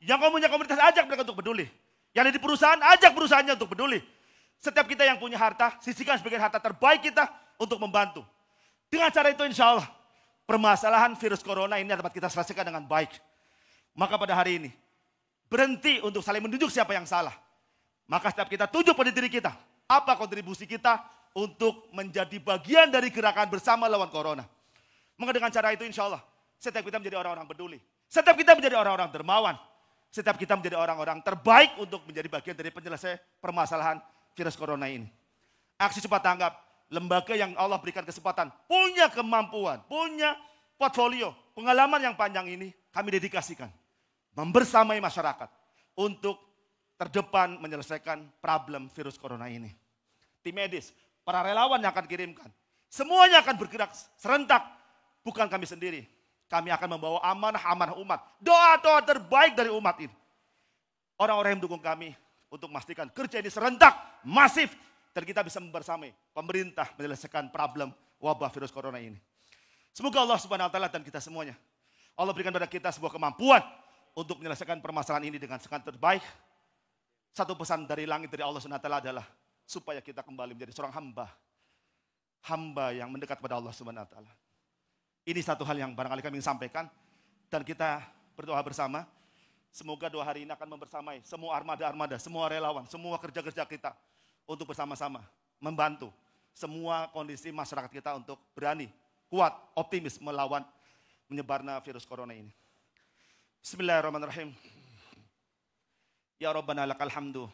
yang punya komunitas ajak mereka untuk peduli, yang ada di perusahaan ajak perusahaannya untuk peduli. Setiap kita yang punya harta sisihkan sebagian harta terbaik kita untuk membantu. Dengan cara itu insya Allah permasalahan virus corona ini dapat kita selesaikan dengan baik. Maka pada hari ini, berhenti untuk saling menunjuk siapa yang salah. Maka setiap kita tunjuk pada diri kita, apa kontribusi kita untuk menjadi bagian dari gerakan bersama lawan corona. Maka dengan cara itu insya Allah, setiap kita menjadi orang-orang peduli. Setiap kita menjadi orang-orang dermawan. Setiap kita menjadi orang-orang terbaik untuk menjadi bagian dari penyelesaian permasalahan virus corona ini. Aksi cepat tanggap, lembaga yang Allah berikan kesempatan, punya kemampuan, punya portfolio, pengalaman yang panjang ini kami dedikasikan. Membersamai masyarakat untuk terdepan menyelesaikan problem virus corona ini. Tim medis, para relawan yang akan kirimkan, semuanya akan bergerak serentak, bukan kami sendiri. Kami akan membawa amanah-amanah umat, doa-doa terbaik dari umat ini. Orang-orang yang mendukung kami untuk memastikan kerja ini serentak, masif, dan kita bisa membersamai pemerintah menyelesaikan problem wabah virus corona ini. Semoga Allah Subhanahu wa taala dan kita semuanya, Allah berikan pada kita sebuah kemampuan untuk menyelesaikan permasalahan ini dengan sangat terbaik. Satu pesan dari langit dari Allah Subhanahu wa taala adalah supaya kita kembali menjadi seorang hamba yang mendekat pada Allah Subhanahu wa taala. Ini satu hal yang barangkali kami ingin sampaikan dan kita berdoa bersama. Semoga doa hari ini akan membersamai semua armada-armada, semua relawan, semua kerja-kerja kita untuk bersama-sama membantu semua kondisi masyarakat kita untuk berani, kuat, optimis melawan menyebarnya virus corona ini. Bismillahirrahmanirrahim. Ya Rabbana lakal hamdu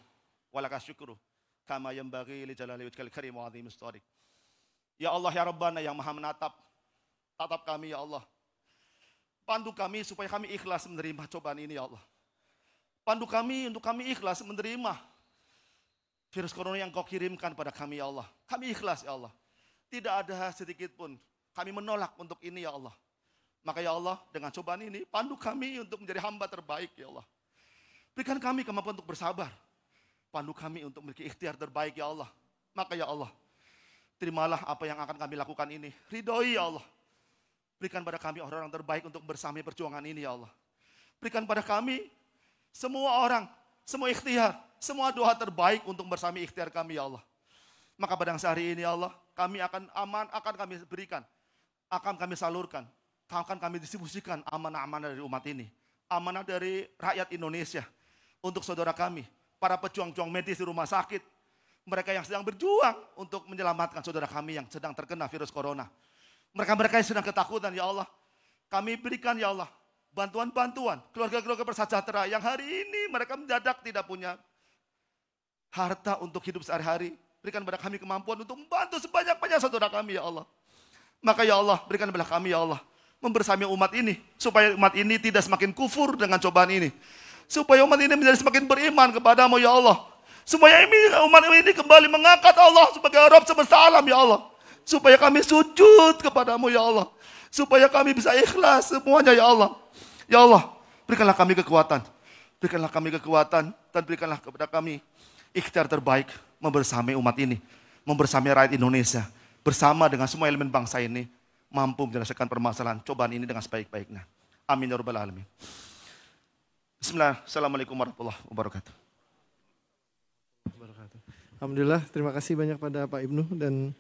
wa lakas syukru kama yanbaghi li jalali wajhikal karim wa azimi istarik. Ya Allah ya Rabbana yang Maha menatap, tatap kami ya Allah. Pandu kami supaya kami ikhlas menerima cobaan ini ya Allah. Pandu kami untuk kami ikhlas menerima virus corona yang kau kirimkan pada kami ya Allah. Kami ikhlas ya Allah. Tidak ada sedikit pun kami menolak untuk ini ya Allah. Maka ya Allah dengan cobaan ini pandu kami untuk menjadi hamba terbaik ya Allah. Berikan kami kemampuan untuk bersabar. Pandu kami untuk memiliki ikhtiar terbaik ya Allah. Maka ya Allah, terimalah apa yang akan kami lakukan ini. Ridhoi ya Allah. Berikan pada kami orang-orang terbaik untuk bersama perjuangan ini ya Allah. Berikan pada kami semua orang, semua ikhtiar, semua doa terbaik untuk bersama ikhtiar kami ya Allah. Maka pada hari ini ya Allah, kami akan kami berikan, akan kami salurkan, akan kami distribusikan amanah-amanah dari umat ini. Amanah dari rakyat Indonesia untuk saudara kami, para pejuang-pejuang medis di rumah sakit, mereka yang sedang berjuang untuk menyelamatkan saudara kami yang sedang terkena virus corona. Mereka-mereka yang sedang ketakutan, ya Allah. Kami berikan, ya Allah, bantuan-bantuan. Keluarga-keluarga bersejahtera yang hari ini mereka mendadak tidak punya harta untuk hidup sehari-hari. Berikan pada kami kemampuan untuk membantu sebanyak-banyak saudara kami, ya Allah. Maka ya Allah, berikan pada kami, ya Allah, membersamai umat ini. Supaya umat ini tidak semakin kufur dengan cobaan ini. Supaya umat ini menjadi semakin beriman kepadamu, ya Allah. Supaya umat ini kembali mengangkat Allah sebagai Rabb semesta alam, ya Allah. Supaya kami sujud kepadamu ya Allah. Supaya kami bisa ikhlas semuanya ya Allah. Ya Allah, berikanlah kami kekuatan. Berikanlah kami kekuatan dan berikanlah kepada kami ikhtiar terbaik membersamai umat ini. Membersamai rakyat Indonesia. Bersama dengan semua elemen bangsa ini. Mampu menyelesaikan permasalahan cobaan ini dengan sebaik-baiknya. Amin ya rabbal alamin. Bismillah. Assalamualaikum warahmatullahi wabarakatuh. Alhamdulillah, terima kasih banyak pada Pak Ibnu dan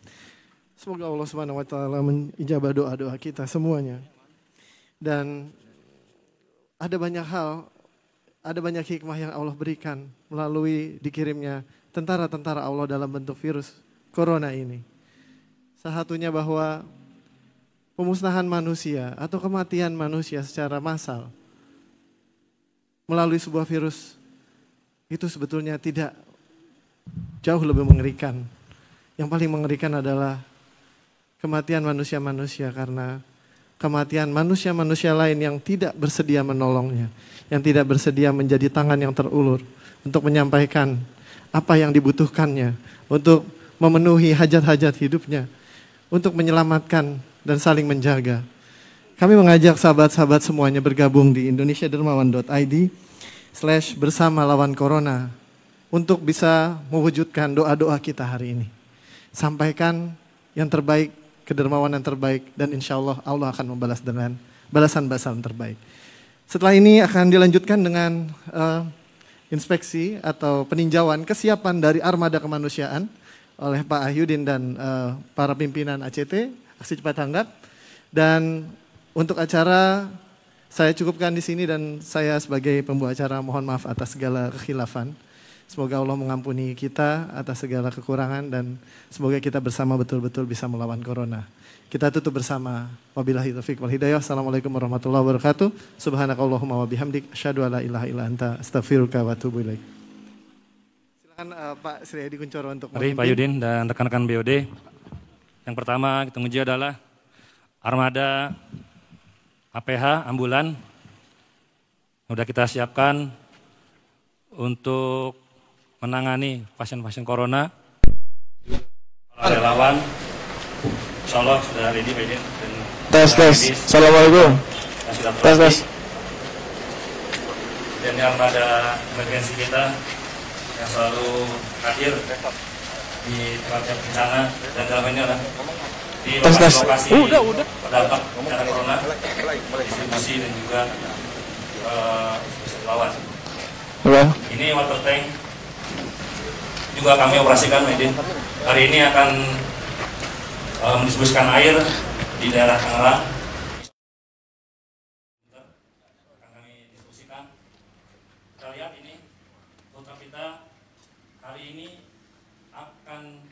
semoga Allah Subhanahu wa taala menijabah doa-doa kita semuanya. Dan ada banyak hal, ada banyak hikmah yang Allah berikan melalui dikirimnya tentara-tentara Allah dalam bentuk virus corona ini. Salah satunya bahwa pemusnahan manusia atau kematian manusia secara massal melalui sebuah virus itu sebetulnya tidak jauh lebih mengerikan. Yang paling mengerikan adalah kematian manusia-manusia karena kematian manusia-manusia lain yang tidak bersedia menolongnya, yang tidak bersedia menjadi tangan yang terulur untuk menyampaikan apa yang dibutuhkannya, untuk memenuhi hajat-hajat hidupnya, untuk menyelamatkan dan saling menjaga. Kami mengajak sahabat-sahabat semuanya bergabung di indonesiadermawan.id/bersama lawan corona untuk bisa mewujudkan doa-doa kita hari ini. Sampaikan yang terbaik, kedermawanan terbaik, dan insya Allah Allah akan membalas dengan balasan-balasan terbaik. Setelah ini akan dilanjutkan dengan inspeksi atau peninjauan kesiapan dari armada kemanusiaan oleh Pak Ahyudin dan para pimpinan ACT, Aksi Cepat Tanggap. Dan untuk acara saya cukupkan di sini dan saya sebagai pembawa acara mohon maaf atas segala kekhilafan. Semoga Allah mengampuni kita atas segala kekurangan dan semoga kita bersama betul-betul bisa melawan corona. Kita tutup bersama. Wabillahi taufiq wal hidayah. Assalamualaikum warahmatullahi wabarakatuh. Subhanakallahumma wa bihamdik asyhadu alla ilaha illa anta astaghfiruka wa atubu ilaik. Silakan Pak Sri Edi Kuncoro untuk mari Pak Yudin dan rekan-rekan BOD. Yang pertama kita uji adalah armada APH ambulan. Sudah kita siapkan untuk menangani pasien-pasien corona. Para relawan insya Allah sudah ready Pak Yudin. Tes. Assalamualaikum. Tes. Dan yang ada emergensi kita yang selalu hadir di tempat bencana dan dalam ini adalah di lokasi terdampak bencana corona, distribusi dan juga lawan. Ini water tank juga kami operasikan, Medin. Hari ini akan mendistribusikan air di daerah Tangerang. Akan kami distribusikan. Kita lihat ini foto kita hari ini akan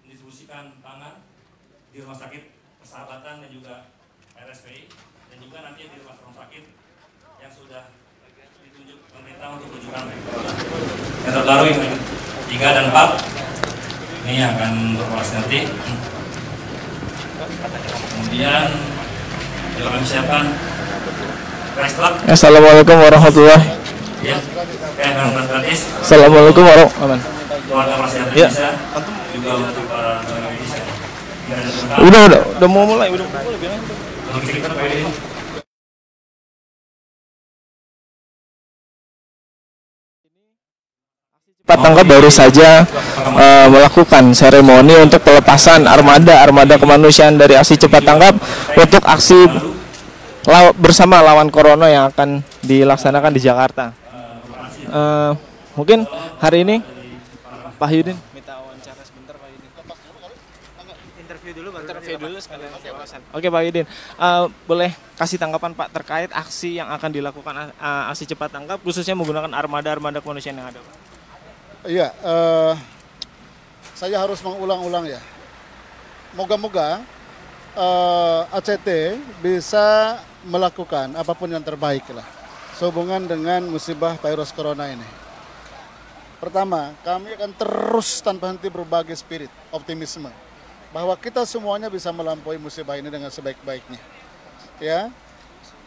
mendistribusikan pangan di rumah sakit Persahabatan dan juga RSPI dan juga nanti di rumah sakit yang sudah ditunjuk pemerintah untuk rujukan. Yang terbaru ini 3 dan 4 ini akan beroperasi nanti. Kemudian juga kami siapkan rice truck. Assalamualaikum warahmatullahi. Ya, gratis. Assalamualaikum warahmatullahi. Keluarga Prasehat Indonesia juga untuk para tenaga medis. Udah mau mulai, bilang. Cepat Tanggap baru saja melakukan seremoni untuk pelepasan armada kemanusiaan dari aksi Cepat Tanggap untuk aksi bersama lawan corona yang akan dilaksanakan di Jakarta. Mungkin hari ini Pak Yudin minta wawancara sebentar Pak Yudin. Interview dulu sekalian wawancara. Oke Pak Yudin, boleh kasih tanggapan Pak terkait aksi yang akan dilakukan aksi Cepat Tanggap khususnya menggunakan armada kemanusiaan yang ada Pak? Iya, saya harus mengulang-ulang ya. Moga-moga ACT bisa melakukan apapun yang terbaik lah sehubungan dengan musibah virus corona ini. Pertama, kami akan terus tanpa henti berbagi spirit optimisme bahwa kita semuanya bisa melampaui musibah ini dengan sebaik-baiknya. Ya,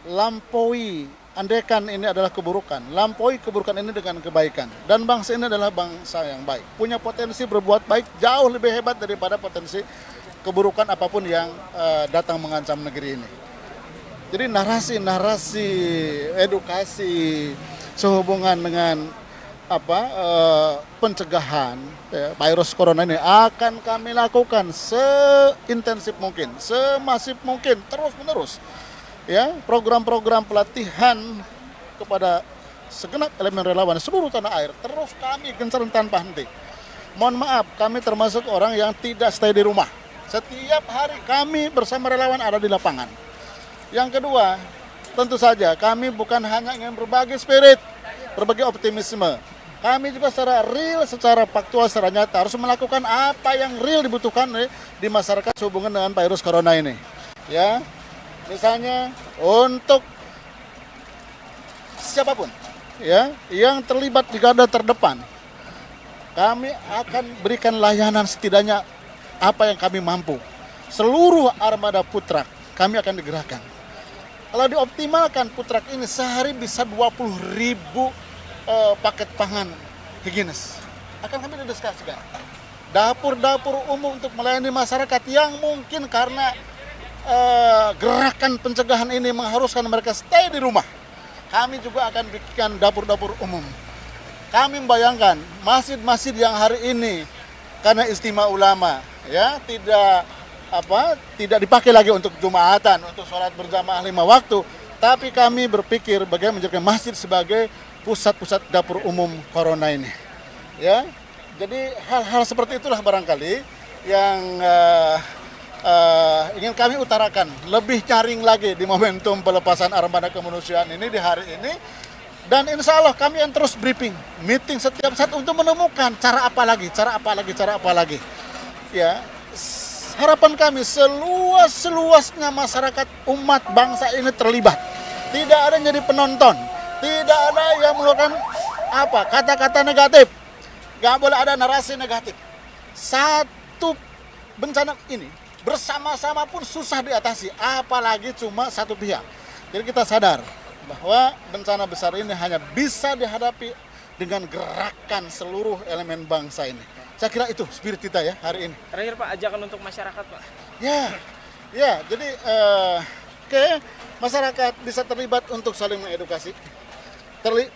lampaui. Andaikan ini adalah keburukan, lampaui keburukan ini dengan kebaikan. Dan bangsa ini adalah bangsa yang baik. Punya potensi berbuat baik jauh lebih hebat daripada potensi keburukan apapun yang datang mengancam negeri ini. Jadi narasi edukasi sehubungan dengan pencegahan virus corona ini akan kami lakukan seintensif mungkin, semasif mungkin, terus-menerus. Ya, program-program pelatihan kepada segenap elemen relawan seluruh tanah air terus kami gencarkan tanpa henti. Mohon maaf, kami termasuk orang yang tidak stay di rumah. Setiap hari kami bersama relawan ada di lapangan. Yang kedua, tentu saja kami bukan hanya ingin berbagi spirit, berbagi optimisme. Kami juga secara real, secara faktual, secara nyata harus melakukan apa yang real dibutuhkan di masyarakat sehubungan dengan virus corona ini. Ya. Misalnya untuk siapapun ya yang terlibat di garda terdepan, kami akan berikan layanan setidaknya apa yang kami mampu. Seluruh armada Putrak kami akan digerakkan. Kalau dioptimalkan Putrak ini sehari bisa 20.000 paket pangan higienis. Akan kami diskusikan. Dapur-dapur umum untuk melayani masyarakat yang mungkin karena gerakan pencegahan ini mengharuskan mereka stay di rumah. Kami juga akan bikin dapur-dapur umum. Kami membayangkan masjid-masjid yang hari ini karena istimewa ulama ya tidak dipakai lagi untuk jumatan, untuk sholat berjamaah 5 waktu, tapi kami berpikir bagaimana menjadikan masjid sebagai pusat-pusat dapur umum corona ini. Ya, jadi hal-hal seperti itulah barangkali yang ingin kami utarakan, lebih nyaring lagi di momentum pelepasan armada kemanusiaan ini di hari ini, Dan insya Allah kami yang terus briefing, meeting setiap saat untuk menemukan cara apa lagi. Ya, harapan kami seluas-luasnya masyarakat umat bangsa ini terlibat. Tidak ada yang jadi penonton, tidak ada yang mengeluarkan kata-kata negatif. Gak boleh ada narasi negatif. Satu bencana ini bersama-sama pun susah diatasi, apalagi cuma satu pihak. Jadi kita sadar bahwa bencana besar ini hanya bisa dihadapi dengan gerakan seluruh elemen bangsa ini. Saya kira itu spirit kita ya hari ini. Terakhir Pak, ajakan untuk masyarakat Pak. Ya, jadi masyarakat bisa terlibat untuk saling mengedukasi.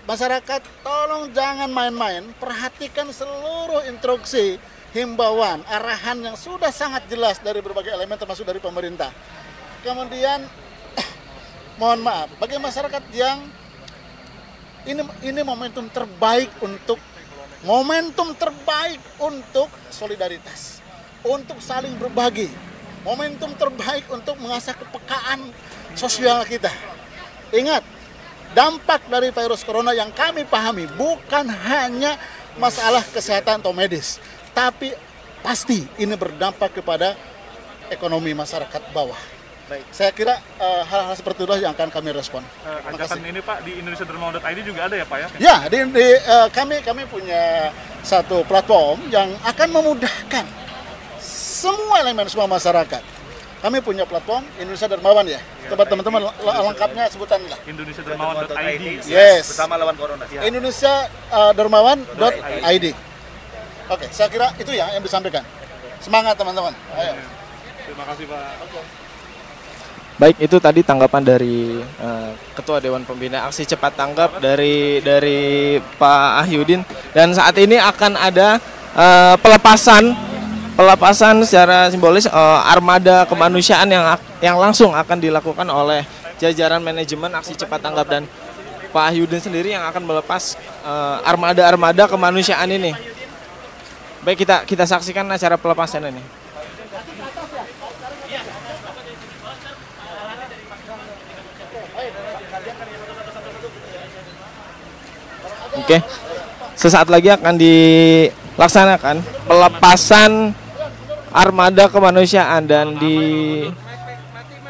Masyarakat tolong jangan main-main, perhatikan seluruh instruksi, himbauan, arahan yang sudah sangat jelas dari berbagai elemen termasuk dari pemerintah. Kemudian mohon maaf bagi masyarakat yang ini momentum terbaik untuk solidaritas, untuk saling berbagi, momentum terbaik untuk mengasah kepekaan sosial kita. Ingat, dampak dari virus corona yang kami pahami bukan hanya masalah kesehatan atau medis, tapi pasti ini berdampak kepada ekonomi masyarakat bawah. Baik. Saya kira hal-hal seperti itulah yang akan kami respon. Ajakan ini Pak di indonesiadermawan.id juga ada ya Pak ya? Ya, kami punya satu platform yang akan memudahkan semua elemen semua masyarakat. Kami punya platform Indonesia Dermawan ya. Coba teman-teman lengkapnya sebutannya lah. Indonesiadermawan.id. Yes. Bersama lawan corona. Indonesia Dermawan.id. Oke, saya kira itu ya yang disampaikan. Semangat teman-teman. Ayo. Terima kasih Pak. Baik, itu tadi tanggapan dari Ketua Dewan Pembina Aksi Cepat Tanggap dari Pak Ahyudin. Dan saat ini akan ada pelepasan secara simbolis armada kemanusiaan yang langsung akan dilakukan oleh jajaran manajemen Aksi Cepat Tanggap, dan Pak Ahyudin sendiri yang akan melepas armada kemanusiaan ini. Baik, kita saksikan acara pelepasan ini. Oke, sesaat lagi akan dilaksanakan pelepasan armada kemanusiaan, dan di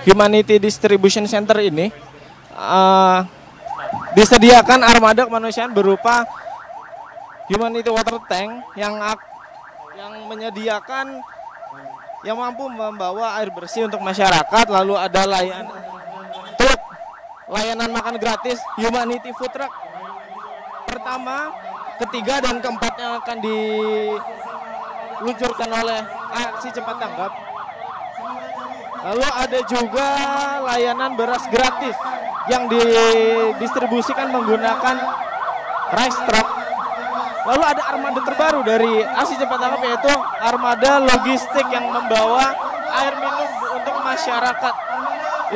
Humanity Distribution Center ini disediakan armada kemanusiaan berupa Humanity Water Tank yang menyediakan, yang mampu membawa air bersih untuk masyarakat, lalu ada layanan makan gratis Humanity Food Truck pertama, ketiga, dan keempat yang akan diluncurkan oleh Aksi Cepat Tanggap. Lalu ada juga layanan beras gratis yang didistribusikan menggunakan rice truck. Lalu ada armada terbaru dari Aksi Cepat Tanggap, yaitu armada logistik yang membawa air minum untuk masyarakat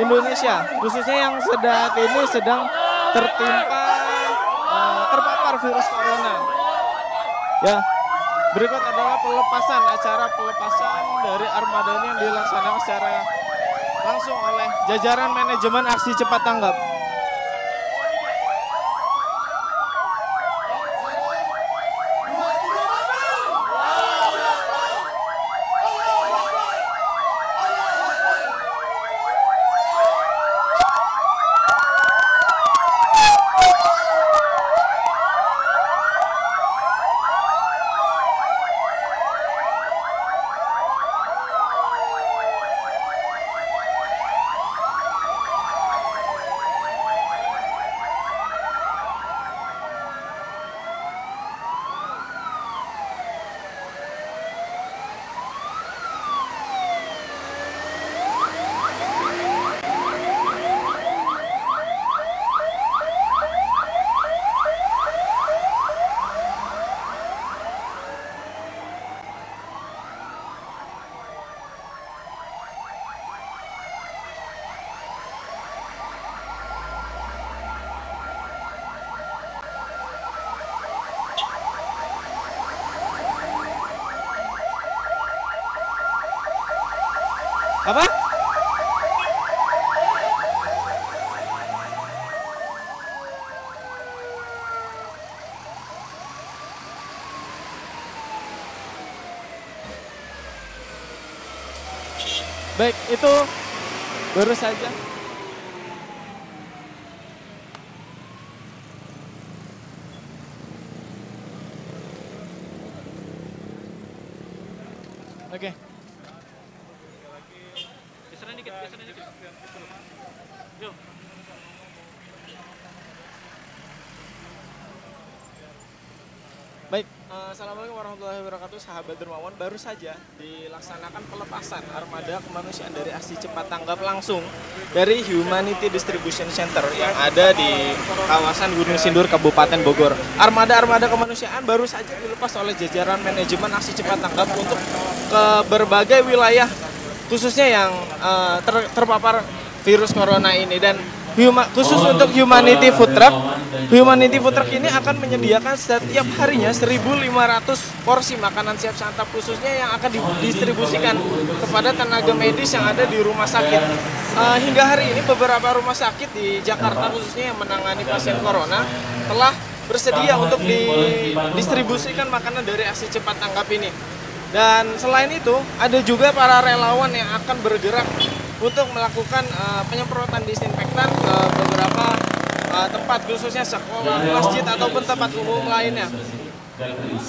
Indonesia, khususnya yang saat ini sedang terpapar virus corona. Ya, berikut adalah acara pelepasan dari armada ini yang dilaksanakan secara langsung oleh jajaran manajemen Aksi Cepat Tanggap. Apa? Baik, itu baru saja. Oke. Geseran dikit. Yuk. Baik, Assalamualaikum warahmatullahi wabarakatuh, sahabat dermawan. Baru saja dilaksanakan pelepasan armada kemanusiaan dari aksi cepat tanggap langsung dari Humanity Distribution Center yang ada di kawasan Gunung Sindur, Kabupaten Bogor. Armada-armada kemanusiaan baru saja dilepas oleh jajaran manajemen aksi cepat tanggap untuk ke berbagai wilayah, khususnya yang terpapar virus corona ini. Dan khusus untuk Humanity Food Truck ini akan menyediakan setiap harinya 1.500 porsi makanan siap santap khususnya yang akan didistribusikan kepada tenaga medis yang ada di rumah sakit. Hingga hari ini beberapa rumah sakit di Jakarta khususnya yang menangani pasien corona telah bersedia untuk didistribusikan makanan dari aksi cepat tanggap ini. Dan selain itu ada juga para relawan yang akan bergerak untuk melakukan penyemprotan disinfektan ke beberapa tempat khususnya sekolah, masjid ataupun tempat umum lainnya.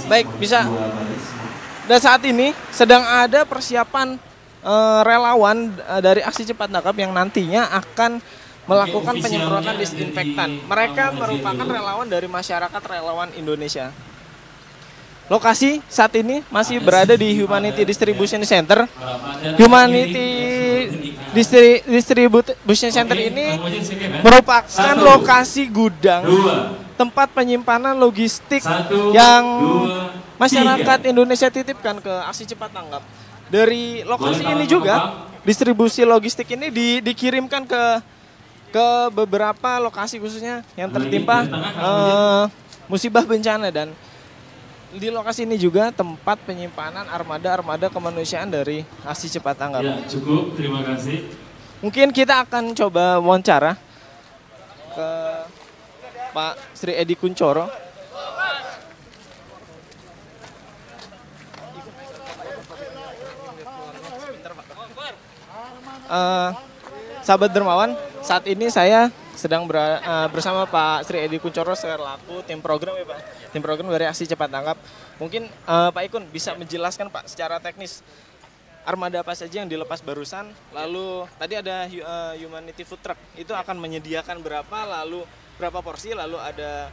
Baik, bisa. Dan saat ini sedang ada persiapan relawan dari aksi cepat tanggap yang nantinya akan melakukan penyemprotan disinfektan. Mereka merupakan relawan dari masyarakat relawan Indonesia. Lokasi saat ini masih berada di Humanity Distribution Center. Humanity Distribution Center ini merupakan lokasi gudang tempat penyimpanan logistik yang masyarakat Indonesia titipkan ke aksi cepat tanggap. Dari lokasi ini juga distribusi logistik ini dikirimkan ke beberapa lokasi khususnya yang tertimpa musibah bencana. Dan di lokasi ini juga tempat penyimpanan armada-armada kemanusiaan dari aksi cepat tanggap. Ya, cukup. Terima kasih. Mungkin kita akan coba wawancara ke Pak Sri Edi Kunchoro. Sahabat dermawan, saat ini saya sedang bersama Pak Sri Edi Kunchoro selaku tim program ya Pak, tim program dari aksi cepat tanggap. Mungkin Pak Ikun bisa menjelaskan Pak secara teknis armada apa saja yang dilepas barusan, lalu tadi ada Humanity Food Truck, itu akan menyediakan berapa, lalu berapa porsi, lalu ada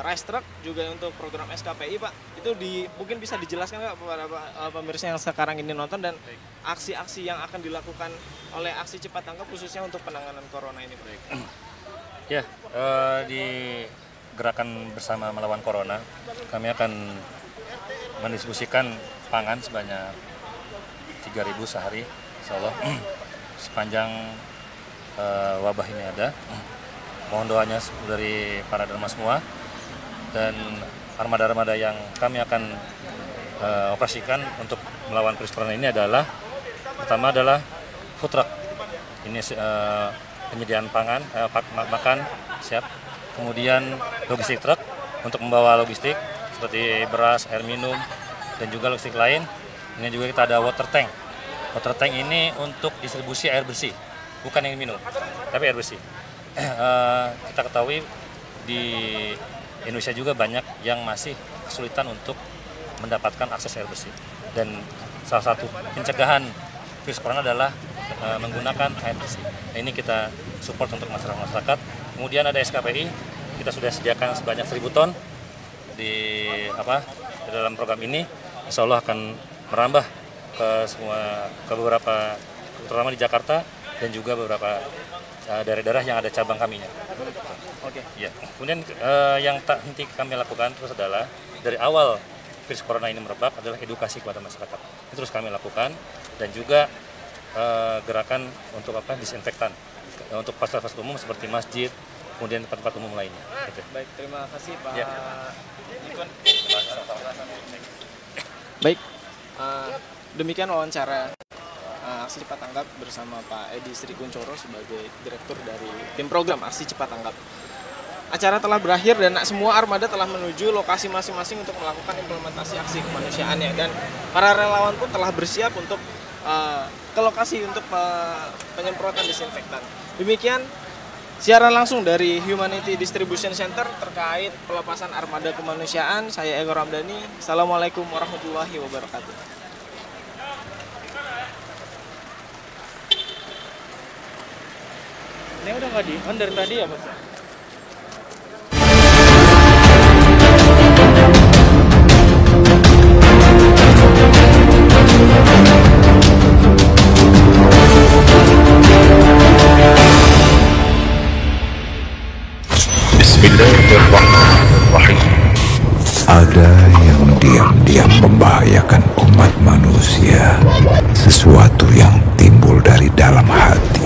rice truck juga untuk program SKPI Pak. Itu mungkin bisa dijelaskan nggak kepada pemirsa yang sekarang ini nonton, dan aksi-aksi yang akan dilakukan oleh aksi cepat tanggap khususnya untuk penanganan corona ini Pak. Ya, di gerakan bersama melawan corona, kami akan mendistribusikan pangan sebanyak 3.000 sehari, insya Allah, sepanjang wabah ini ada. Mohon doanya dari para derma semua, dan armada-armada yang kami akan operasikan untuk melawan virus corona ini adalah, pertama adalah food truck. Ini penyediaan pangan, makan siap. Kemudian logistik truk untuk membawa logistik seperti beras, air minum, dan juga logistik lain. Ini juga kita ada water tank. Water tank ini untuk distribusi air bersih, bukan yang minum, tapi air bersih. Kita ketahui di Indonesia juga banyak yang masih kesulitan untuk mendapatkan akses air bersih. Dan salah satu pencegahan virus corona adalah menggunakan air bersih. Nah, ini kita support untuk masyarakat. Kemudian ada SKPI, kita sudah sediakan sebanyak 1.000 ton di dalam program ini. Insya Allah akan merambah ke beberapa, terutama di Jakarta dan juga beberapa daerah-daerah yang ada cabang kaminya. Oke. Ya. Kemudian yang nanti kami lakukan terus adalah dari awal virus corona ini merebak adalah edukasi kepada masyarakat. Itu terus kami lakukan, dan juga gerakan untuk disinfektan untuk fasilitas umum seperti masjid, kemudian tempat-tempat umum lainnya. Gitu. Baik, terima kasih Pak Ya. Ikun. Baik, demikian wawancara aksi cepat tanggap bersama Pak Edi Sri Kunchoro sebagai direktur dari tim program aksi cepat tanggap. Acara telah berakhir dan semua armada telah menuju lokasi masing-masing untuk melakukan implementasi aksi kemanusiaannya, dan para relawan pun telah bersiap untuk ke lokasi untuk penyemprotan disinfektan. Demikian siaran langsung dari Humanity Distribution Center terkait pelepasan armada kemanusiaan. Saya Ego Ramdhani. Assalamualaikum warahmatullahi wabarakatuh. Ini udah nggak di-on dari tadi ya, Mas? Bismillahirrahmanirrahim. Ada yang diam-diam membahayakan umat manusia, sesuatu yang timbul dari dalam hati,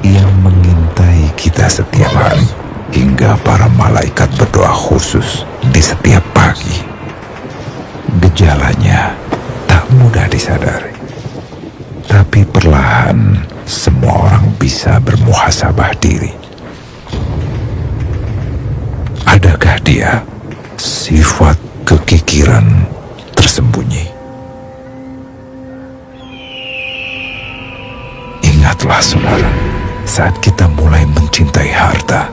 yang mengintai kita setiap hari, hingga para malaikat berdoa khusus di setiap pagi. Gejalanya tak mudah disadari, tapi perlahan semua orang bisa bermuhasabah diri. Adakah dia sifat kekikiran tersembunyi? Ingatlah saudara, saat kita mulai mencintai harta,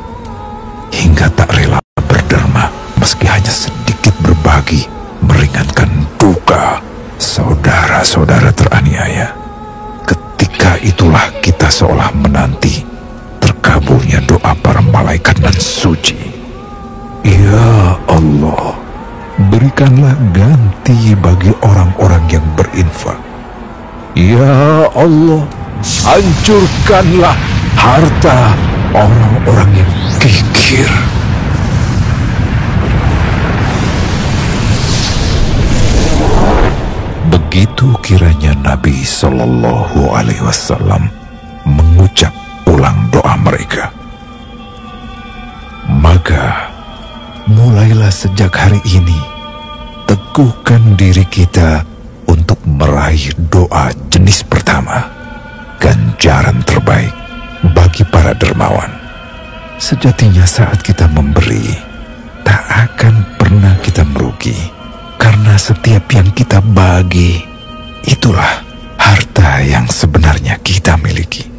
hingga tak rela berderma, meski hanya sedikit berbagi, meringankan duka saudara-saudara teraniaya. Ketika itulah kita seolah menanti terkabulnya doa para malaikat nan suci. Ya Allah, berikanlah ganti bagi orang-orang yang berinfak. Ya Allah, hancurkanlah harta orang-orang yang kikir. Begitu kiranya Nabi Shallallahu Alaihi Wasallam mengucap ulang doa mereka, maka mulailah sejak hari ini teguhkan diri kita untuk meraih doa jenis pertama, ganjaran terbaik bagi para dermawan. Sejatinya saat kita memberi, tak akan pernah kita merugi, karena setiap yang kita bagi, itulah harta yang sebenarnya kita miliki.